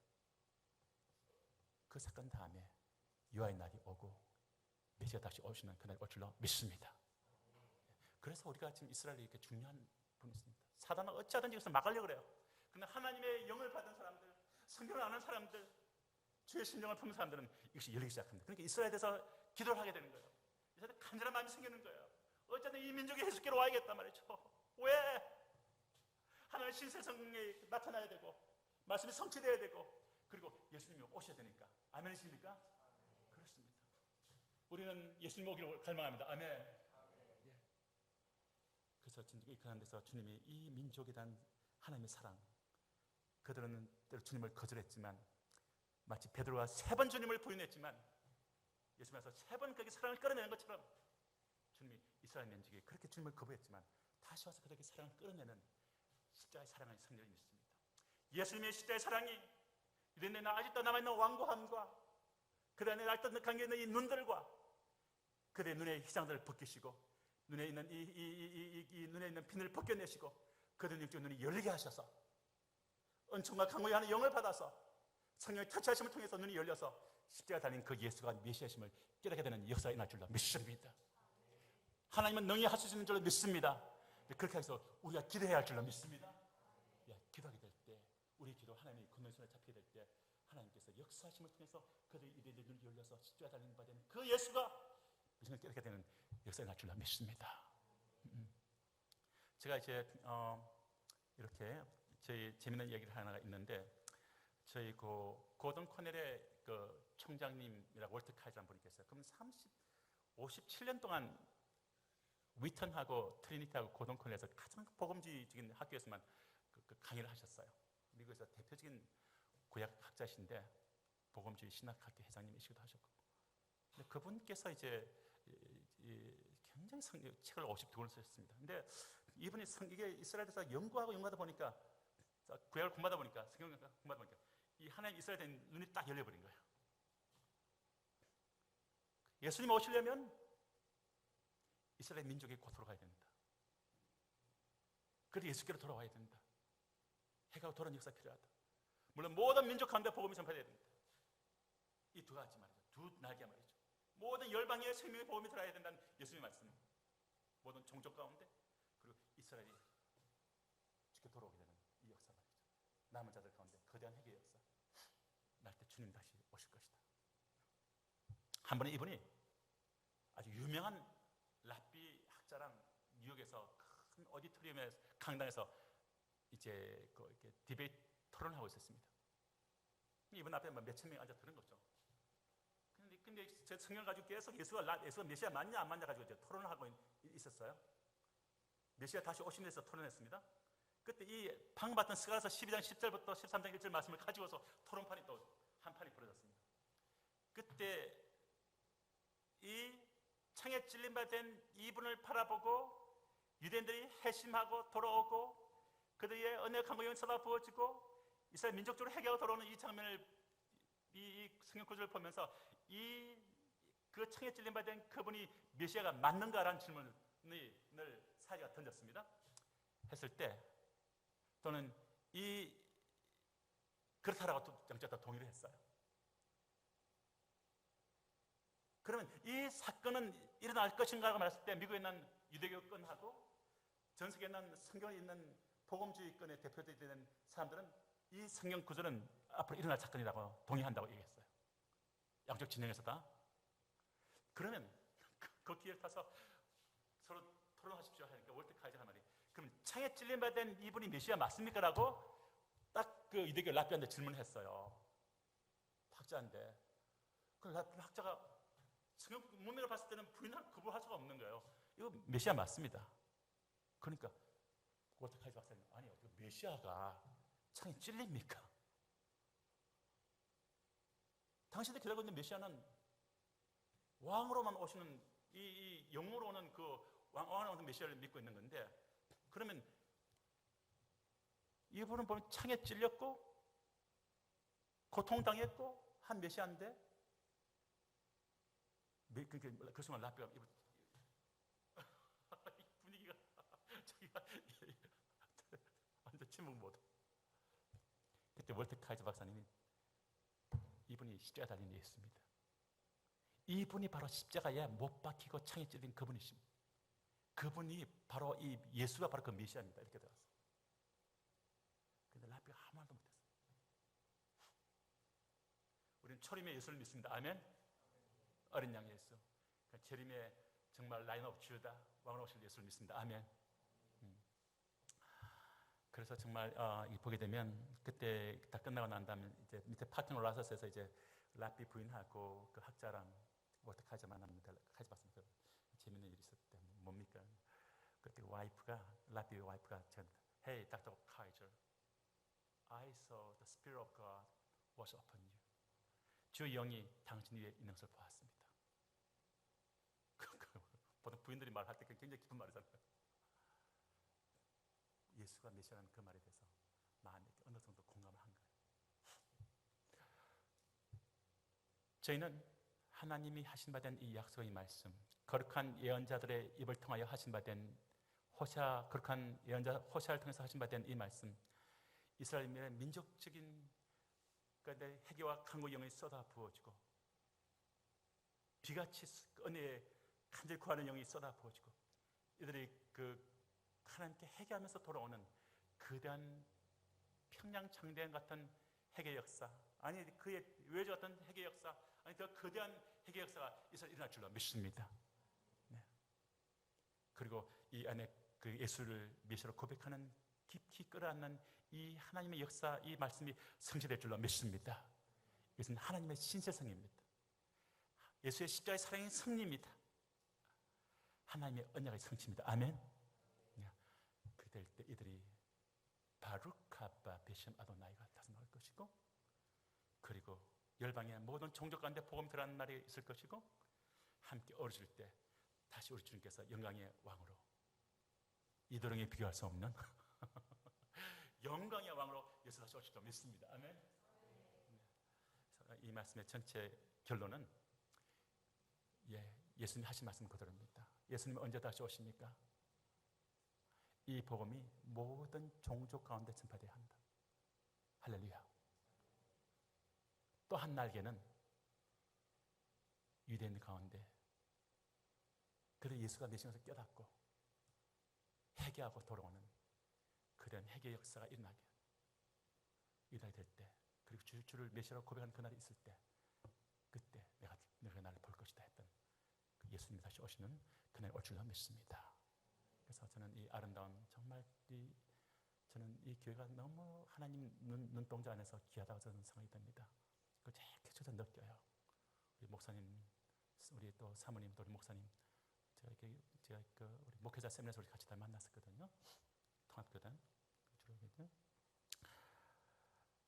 그 사건 다음에 유아의 날이 오고 메시아 다시 오시는 그날이 올 줄로 믿습니다. 그래서 우리가 지금 이스라엘이 이렇게 중요한 분이 있습니다. 사단은 어찌하든지 이것을 막으려고 그래요. 그러나 하나님의 영을 받은 사람들, 성경을 아는 사람들, 주의 심정을 품는 사람들은 이것이 열리기 시작합니다. 그러니까 이스라엘에 대해서 기도를 하게 되는 거예요. 이스라엘에 간절한 마음이 생기는 거예요. 어쨌든 이 민족이 예수께로 와야겠단 말이죠. 왜? 하나님의 신세성에 나타나야 되고 말씀이 성취되어야 되고 그리고 예수님이 오셔야 되니까. 아멘이십니까? 그렇습니다. 우리는 예수님 오기를 갈망합니다. 아멘. 예. 그래서 그런 데서 주님이 이 민족에 대한 하나님의 사랑, 그들은 때로 주님을 거절했지만 마치 베드로가 3번 주님을 부인했지만 예수님께서 3번 그에게 사랑을 끌어내는 것처럼 주님이 이스라엘 민족이 그렇게 주님을 거부했지만 다시 와서 그들에게 사랑을 끌어내는 십자가의 사랑의 성령을 믿습니다. 예수님의 십자가의 사랑이 이런 데 아직도 남아있는 완고함과 그 안에 아직도 감겨있는 이 눈들과 그들의 눈의 희장들을 벗기시고 눈에 있는 눈에 있는 비늘을 벗겨내시고 그들의 영적 눈이 열리게 하셔서 은총과 강구히 하는 영을 받아서 성령의 터치하심을 통해서 눈이 열려서 십자가 달린 그 예수가 메시아심을 깨닫게 되는 역사가 일어날 줄로 믿습니다. 하나님은 능히 하실 수 있는 줄로 믿습니다. 그렇게 해서 우리가 기도해야 할 줄로 믿습니다. 기도하게 될 때 우리 기도 하나님의 권능의 손에 잡히게 될 때 하나님께서 역사하심을 통해서 그들의 입에 눈이 열려서 십자가 달린 바 되는 그 예수가 우리가 깨닫게 되는 역사가 일어날 줄로 믿습니다. 제가 이제 이렇게 저희 재미있는 얘기를 하나가 있는데 저희 고던 코넬의 그 총장님이라고 월트 카이저라는 분이 계세요. 그럼 57년 동안 위턴하고 트리니티하고 고던 코넬에서 가장 복음주의적인 학교에서만 그 강의를 하셨어요. 미국에서 대표적인 구약 학자신데 복음주의 신학학교 회장님이시기도 하셨고, 근데 그분께서 이제 굉장히 책을 52권을 쓰셨습니다. 근데 이분이 이게 이스라엘에서 연구하다 보니까 구약을 공부하다 보니까 성경을 공부하다 보니까 이 하나님 이스라엘에 대한 눈이 딱 열려버린 거예요. 예수님 오시려면 이스라엘 민족이 곧 돌아가야 된다. 그래서 예수께로 돌아와야 된다. 해가 돌아오는 역사가 필요하다. 물론 모든 민족 가운데 복음이 전파돼야 된다. 이 두 가지 말이죠. 두 날개 말이죠. 모든 열방의 생명의 복음이 들어야 된다는 예수님의 말씀. 모든 종족 가운데 그리고 이스라엘이 주께 돌아오게 되는 이 역사 말이죠. 남은 자들 가운데 거대한 회개의 역사. 날 때 주님 다시 오실 것이다. 한 번에 이분이 아주 유명한 랍비 학자랑 뉴욕에서 큰 오디토리움의 강당에서 이제 이렇게 디베이트 토론을 하고 있었습니다. 이분 앞에 몇천 명이 앉아 들은 거죠. 근데 제 성경 가지고 계속 예수가 메시아 맞냐 안 맞냐 가지고 이제 토론을 하고 있었어요. 메시아 다시 오신 데서 토론했습니다. 그때 이 방금 봤던 스가랴서 12장 10절부터 13장 1절 말씀을 가지고서 토론판이 또 한 판이 벌어졌습니다. 그때 이 창에 찔림바 된 이분을 바라보고 유대인들이 회심하고 돌아오고 그들의 언약의 강구형이 쏟아부어지고 이스라엘 민족적으로 회개하고 돌아오는 이 장면을 이 성경 구절을 보면서 그 창에 찔림바 된 그분이 메시아가 맞는가라는 질문을 사리가 던졌습니다. 했을 때 또는 그렇다라고 양쪽 다 동의를 했어요. 그러면 이 사건은 일어날 것인가라고 말했을 때 미국에 있는 유대교권하고 전 세계에 있는 성경에 있는 복음주의권의 대표되는 사람들은 이 성경 구절은 앞으로 일어날 사건이라고 동의한다고 얘기했어요. 양쪽 진영에서 다. 그러면 그 기회를 타서 서로 토론하십시오 하니까 월트 카이저가 말이 그럼 창에 찔림바 된 이분이 메시아 맞습니까? 라고 딱 그 유대교 랍비한테 질문했어요. 학자인데 그 랍비 학자가 성경 문맥을 봤을 때는 거부할 수가 없는 거예요. 이거 메시아 맞습니다. 그러니까 월트 카이저 박사님 아니요, 메시아가 창에 찔립니까? 당신들 기다리고 있는 메시아는 왕으로만 오시는 이 영으로 오는 그 왕으로 오는 메시아를 믿고 있는 건데, 그러면 이분은 보면 창에 찔렸고 고통당했고 한 메시아인데 그 순간 랍비가 분위기가 자기가 완전 침묵 모드. 그때 월트 카이저 박사님이 이분이 십자가 달린 예수입니다. 이분이 바로 십자가에 못 박히고 창에 찔린 그분이십니다. 그분이 바로 이 예수가 바로 그 메시아입니다. 이렇게 들었어. 근데 라피가 아무 말도 못했어요. 우리는 초림의 예수를 믿습니다. 아멘. 어린 양 예수. 재림의 정말 라인 오브 주다 왕으로 오실 예수를 믿습니다. 아멘. 그래서 정말 보게 되면 그때 다 끝나고 난 다음에 이제 밑에 파킹 올라서서 이제 라피 부인하고 그 학자랑 어떻게 만납니다. 하지 봤습니다. 재밌는 일이 있었대. 뭡니까? 그때 라피 와이프가 저한테 Hey, Dr. Kaiser, I saw the Spirit of God was upon you. 주 영이 당신 위에 있는 것을 보았습니다. 보통 부인들이 말할 때 굉장히 기쁜 말이잖아요. 예수가 메시아라는 그 말에 대해서 마음에 어느 정도 공감을 한 거예요. 저희는 하나님이 하신 바 된 이 약속의 말씀, 거룩한 예언자들의 입을 통하여 하신 바 된 거룩한 예언자 호샤를 통해서 하신 바 된 이 말씀, 이스라엘의 민족적인 회개와 강구의 영이 쏟아 부어지고 비같이 은혜의 간절히 구하는 영이 쏟아 부어지고 이들이 그 하나님께 회개하면서 돌아오는 거대한 평양창대한 같은 회개 역사, 아니 그의 외조 같은 회개 역사, 아니 그 거대한 회개 역사가 일어날 줄로 믿습니다. 네. 그리고 이 안에 그 예수를 메시아로 고백하는 깊이 끌어안는 이 하나님의 역사, 이 말씀이 성취될 줄로 믿습니다. 이것은 하나님의 신실성입니다. 예수의 십자가의 사랑의 승리입니다. 하나님의 언약의 성취입니다. 아멘. 그럴 때 이들이 바루카바 베셈 아도나이가 다시 나올 것이고, 그리고 열방의 모든 종족 가운데 복음 들어가는 날이 있을 것이고, 함께 어르실 때 다시 우리 주님께서 영광의 왕으로, 이도령에 비교할 수 없는 영광의 왕으로 예수 다시 오실 줄 믿습니다. 아멘. 이 말씀의 전체 결론은 예수님이 하신 말씀 그대로입니다. 예수님이 언제 다시 오십니까? 이 복음이 모든 종족 가운데 전파되어야 한다. 할렐루야. 또 한 날개는 유대인 가운데 그를 예수가 내시면서 깨닫고 회개하고 돌아오는 그런 회개 역사가 일어나게 될 때, 그리고 주를 메시아로 고백하는 그날이 있을 때, 그때 내가 나를 볼 것이다 했던 그 예수님이 다시 오시는 그날이 올 줄로 믿습니다. 그래서 저는 이 아름다운, 정말 저는 이 교회가 너무 하나님 눈동자 안에서 귀하다고 저는 생각이 됩니다. 그걸 제일 저도 느껴요. 우리 목사님, 우리 또 사모님, 또 우리 목사님, 제가 우리 목회자 세미나에서 우리 같이 다 만났었거든요. 통합교단 주로거든요.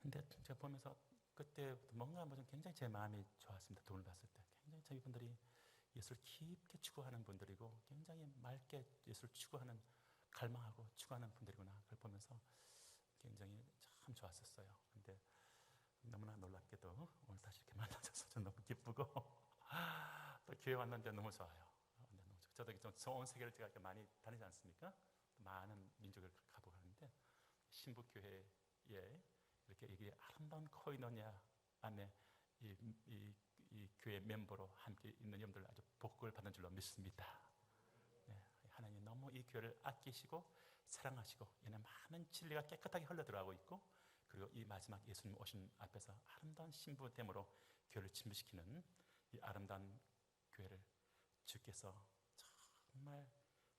근데 제가 보면서 그때 뭔가 좀 굉장히 제 마음이 좋았습니다. 두 분을 봤을 때 굉장히 저희 분들이 예수를 깊게 추구하는 분들이고, 굉장히 맑게 예수를 추구하는, 갈망하고 추구하는 분들이구나. 그걸 보면서 굉장히 참 좋았었어요. 근데 너무나 놀랍게도 오늘 다시 이렇게 만나서 저는 너무 기쁘고 또 교회 왔는데 너무 좋아요. 저도 좀 온 세계를 제가 이렇게 많이 다니지 않습니까? 많은 민족을 가보고 하는데, 신부교회에 이렇게 이게 아름다운 코이노냐 안에 이 교회 멤버로 함께 있는 여러분들 아주 복을 받는 줄로 믿습니다. 네, 하나님 너무 이 교회를 아끼시고 사랑하시고, 얘는 많은 진리가 깨끗하게 흘러들어가고 있고, 그리고 이 마지막 예수님 오신 앞에서 아름다운 신부됨으로 교회를 침부시키는 이 아름다운 교회를 주께서 정말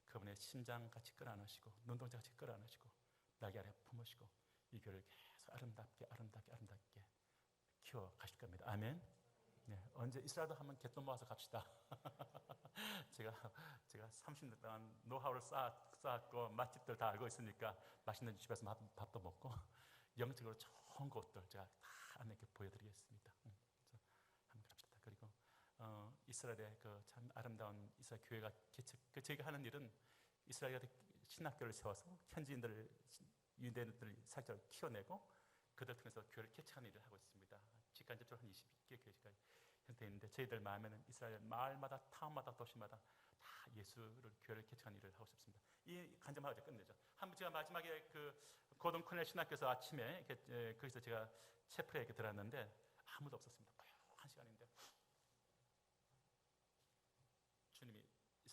그분의 심장같이 끌어안으시고, 눈동자같이 끌어안으시고, 날개 아래 품으시고, 이 교회를 계속 아름답게 키워 가실 겁니다. 아멘. 네, 언제 이스라엘도 한번 개돈 모아서 갑시다. 제가 30년 동안 노하우를 쌓았고 맛집들 다 알고 있으니까 맛있는 집에서 밥도 먹고 영적으로 좋은 곳들 제가 다 안에 보여드리겠습니다. 한번 갑시다. 그리고 이스라엘의 그 참 아름다운 이스라엘 교회가 저희가 하는 일은 이스라엘의 신학교를 세워서 현지인들을, 유대인들을 살짝 키워내고 그들 통해서 교회를 개척하는 일을 하고 있습니다. 직간접적으로 한 20개 교회가 형태가 있는데, 저희들 마음에는 이스라엘 마을마다, 타운마다, 도시마다 다 교회를 개척하는 일을 하고 싶습니다. 이 간증하고 이제 끝내죠. 한번 제가 마지막에 그 고동 코넬 신학교에서 아침에 거기서 제가 채플에 이렇게 들어갔는데 아무도 없었습니다.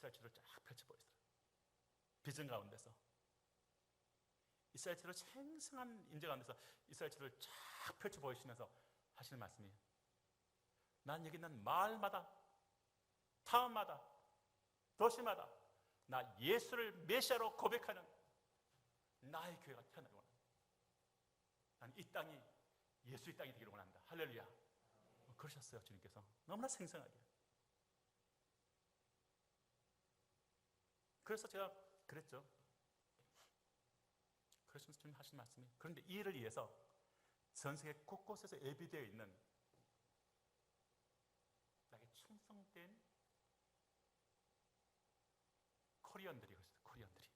이스라엘 지도를 쫙 펼쳐 보였어요. 비전 가운데서 이스라엘 지도를 생생한 임재 가운데서 이스라엘 지도를 쫙 펼쳐 보이시면서 하시는 말씀이, 난 여기 있는 마을마다, 타운마다, 도시마다 나 예수를 메시아로 고백하는 나의 교회가 태어나기 원한다. 난 이 땅이 예수의 땅이 되기를 원한다. 할렐루야. 그러셨어요, 주님께서. 너무나 생생하게. 그래서 제가 그랬죠. 그러시면서 주님 하신 말씀이, 그런데 이 일을 위해서 전 세계 곳곳에서 예비되어 있는 나에게 충성된 코리안들이 그랬어요. 코리안들이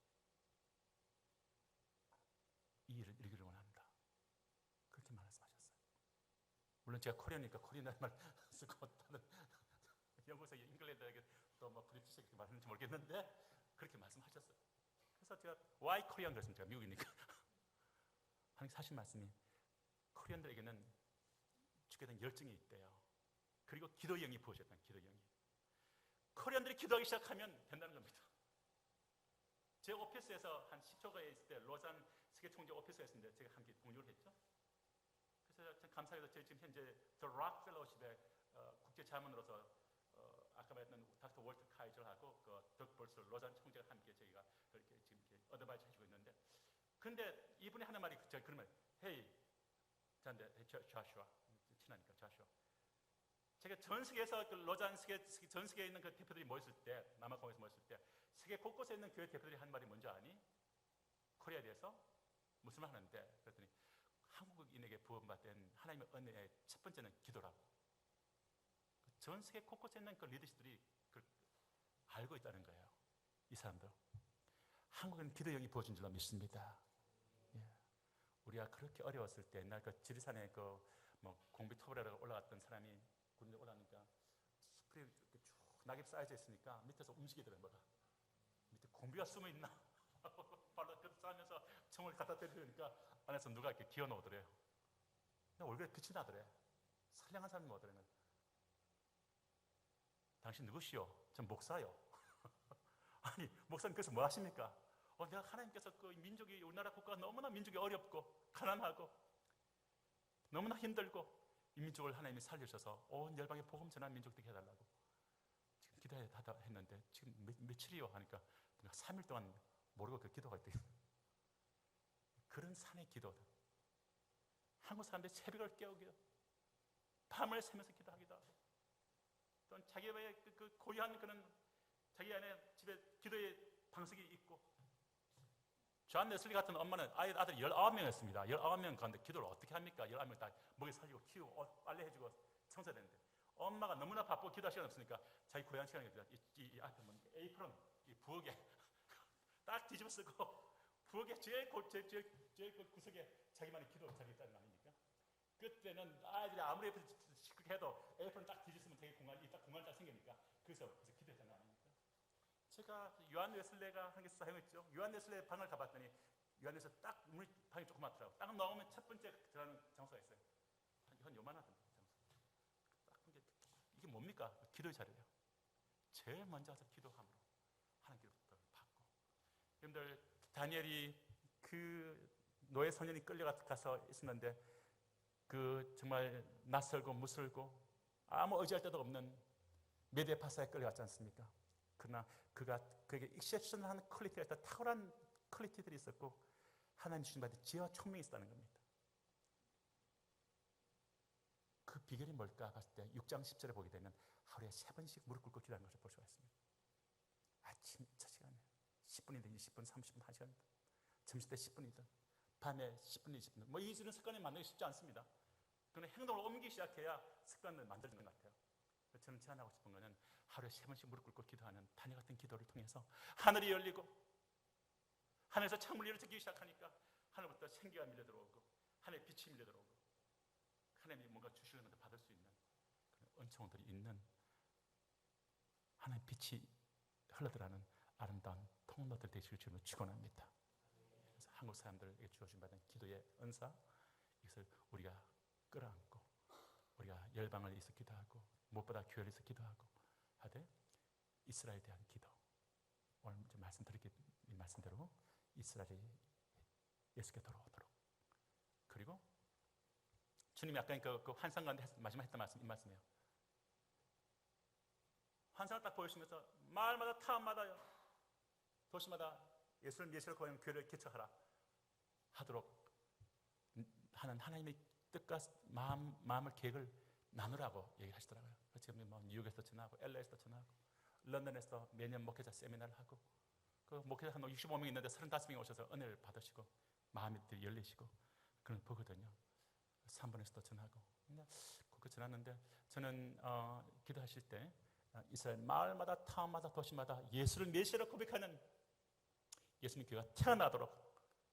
이 일을 이루기를 원한다. 그렇게 말씀하셨어요. 물론 제가 코리안이니까 코리안이라는 말 쓰고 다른 영국에서 잉글랜드에게 또 뭐 브리티시 그렇게 말하는지 모르겠는데 그렇게 말씀하셨어요. 그래서 제가 why 코리안 그랬습니다. 제가 미국이니까. 하나님께서 하신 말씀이, 코리안들에게는 주께 대한 열정이 있대요. 그리고 기도 영이 부어졌다는 기도 영이. 코리안들이 기도하기 시작하면 된다는 겁니다. 제 오피스에서 한 10초가에 있을 때 로잔 세계 총재 오피스에 있었는데 제가 함께 동료를 했죠. 그래서 참 감사해서 저희 지금 현재 The Rock Fellowship의 국제 자문으로서 아까 말했던 닥터 월터 카이저하고 덕 벌스 로잔 총재가 함께 저희가 그렇게 지금 이렇게 어드바이스 해주고 있는데, 근데 이분이 하는 말이 제가 그러면 헤이 저한테 자슈아 친하니까 자슈아, 제가 전 세계에서 그 로잔 전 세계에 있는 그 대표들이 모였을 때, 남아공에서 모였을 때 세계 곳곳에 있는 교회 대표들이 한 말이 뭔지 아니? 코리아에 대해서 무슨 말 하는데, 그랬더니 한국인에게 부원받은 하나님의 은혜의 첫 번째는 기도라고. 전 세계 곳곳에 있는 그 리더십들이 그걸 알고 있다는 거예요. 이 사람들. 한국은 기도 영이 부어준 줄로 믿습니다. 예. 우리가 그렇게 어려웠을 때, 옛날 그 지리산에 뭐 공비 토벌하러 올라갔던 사람이 군대 올라가니까 숲이 이렇게 쭉 낙엽 쌓여져 있으니까 밑에서 움직이더래, 뭐가. 밑에 공비가 숨어 있나? 발로 쌓으면서 총을 갖다 때리니까 안에서 누가 이렇게 기어 놓으더래요. 얼굴에 빛이 나더래. 선량한 사람이 뭐더래. 당신 누구시오? 전 목사요. 아니, 목사님 그래서 뭐 하십니까? 내가 하나님께서 그 민족이, 우리나라 국가가 너무나 민족이 어렵고 가난하고 너무나 힘들고 이 민족을 하나님이 살려주셔서 온 열방에 복음 전하는 민족 되게 해달라고 지금 기도하다 했는데 지금 며칠이요? 하니까 3일 동안 모르고 그 기도가 있대요. 그런 산의 기도들. 한국 사람들이 새벽을 깨우기도, 밤을 새면서 기도하기도 하고, 또는 자기의 그 고유한 그런 자기 안에 집에 기도의 방식이 있고, 존 레슬리 같은 엄마는 아들이 19명이었습니다. 19명 가운데 기도를 어떻게 합니까? 19명 다 먹이 살리고 키우고 옷 빨래해주고 청소되는데, 엄마가 너무나 바쁘고 기도할 시간이 없으니까 자기 고향 시간에 이 앞에 에이프론, 이 부엌에 딱 뒤집어 쓰고 부엌에 제일 구석에 자기만의 기도 자리가 있다는 거 아닙니까? 그때는 아이들이 아무리 시끄럽게 해도 에이프론 딱 뒤집으면 되게 공간이 딱 생기니까 그래서 기도했다는 거 아닙니까? 제가 요한 웨슬레가 한 개 사용했죠. 요한 웨슬레 방을 가봤더니 요한 웨슬레 딱 문이 방이 조그맣더라고. 딱 나오면 첫 번째 들어가는 장소가 있어요. 한 요만하던 장소. 딱 이게 뭡니까? 기도의 자리예요. 제일 먼저 와서 기도함으로 하나님께로부터 받고. 여러분들 다니엘이 그 노예 소년이 끌려가서 있었는데 그 정말 낯설고 무설고 아무 의지할 데도 없는 메데파사에 끌려갔지 않습니까? 그러나 그에게 익셉션한 퀄리티가 있다, 탁월한 퀄리티들이 있었고 하나님 주신 받은 지혜와 총명이 있었다는 겁니다. 그 비결이 뭘까 봤을 때 6장 10절에 보게 되면 하루에 3번씩 무릎 꿇고 기도하는 것을 볼 수가 있습니다. 아침 첫 시간에 10분이든 20분, 30분, 1시간, 점심때 10분이든 밤에 10분, 20분, 뭐 이런 습관을 만들기 쉽지 않습니다. 그런데 행동을 옮기기 시작해야 습관을 만들어지는 것 같아요. 저는 제안하고 싶은 것은 하루에 3번씩 무릎 꿇고 기도하는 다니엘 같은 기도를 통해서 하늘이 열리고 하늘에서 창문이 열어지기 시작하니까 하늘부터 생기가 밀려들어오고 하늘의 빛이 밀려들어오고 하나님이 뭔가 주시려면 받을 수 있는 그런 은총들이 있는 하나님의 빛이 흘러들어가는 아름다운 통로들 되시길 주님을 축원합니다. 그래서 한국 사람들에게 주어진 받은 기도의 은사, 이것을 우리가 끌어안고 우리가 열방을 위해서 기도하고 무엇보다 교회를 위해서 기도하고 하되 이스라엘에 대한 기도, 말씀대로 이스라엘이 예수께 돌아오도록. 그리고 주님이 아까 그 환상 가운데 마지막 했던 말씀, 이 말씀이에요. 환상을 딱 보여주시면서 마을마다 타운마다요, 도시마다 예수를 메시아로 고하는 교회를 개척하라 하도록 하는 하나님의 뜻과 마음을 계획을 나누라고 얘기하시더라고요. 지금 뭐 뉴욕에서 전하고 LA에서 전하고 런던에서 매년 목회자 세미나를 하고, 그 목회자 한 65명 있는데 35명이 오셔서 은혜를 받으시고 마음이 열리시고 그런 보거든요. 3번에서도 전하고. 그거 전하는데 저는 기도하실 때 이스라엘 마을마다 타운마다 도시마다 예수를 메시아로 고백하는 예수님 교회가 태어나도록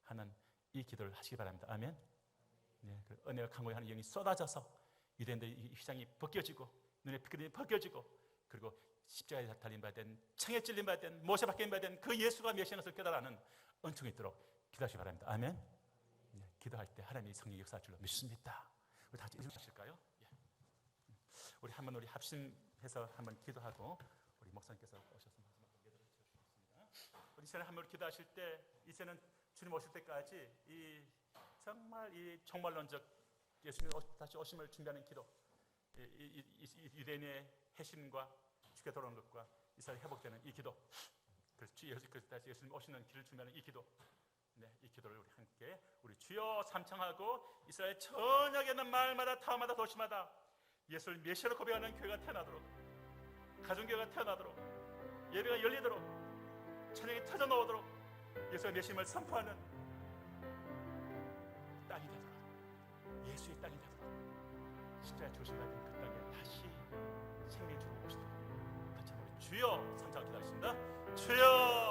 하는 이 기도를 하시기 바랍니다. 아멘. 네, 그 은혜가 강구하는 영이 쏟아져서 유대인들의 이 휘장이 벗겨지고 눈에 피그름이 벗겨지고, 그리고 십자가에 달림받은, 창에 찔림받은, 못에 박혀받은 그 예수가 메시아인 것을 깨달아는 은총이 있도록 기도하시기 바랍니다. 아멘. 네, 기도할 때 하나님의 성령 역사할 줄로 믿습니다. 우리 다 같이 읽으실까요? 예. 우리 한번 우리 합심해서 한번 기도하고 우리 목사님께서 오셔서 마지막으로 예배를 드리겠습니다. 우리 이제는 한번 기도하실 때, 이제는 주님 오실 때까지 이 정말 이 종말론적 예수님 다시 오심을 준비하는 기도, 유대인의 해심과 주께 돌아오는 것과 이스라엘 회복되는 이 기도, 다시 예수님 오시는 길을 준비하는 이 기도, 네, 이 기도를 우리 함께 우리 주여 삼창하고 이스라엘 전역에 있는 마을마다 타운마다 도시마다 예수를 메시아로 고백하는 교회가 태어나도록, 가정교회가 태어나도록, 예배가 열리도록, 찬양이 터져 나오도록, 예수의 메시아를 선포하는 땅이 되도록, 예수의 땅이 되도록, 십자가에 조심받은 그 땅에 다시 생명이 주고 오시도록 같이 우리 주여 삼창 기도하겠습니다. 주여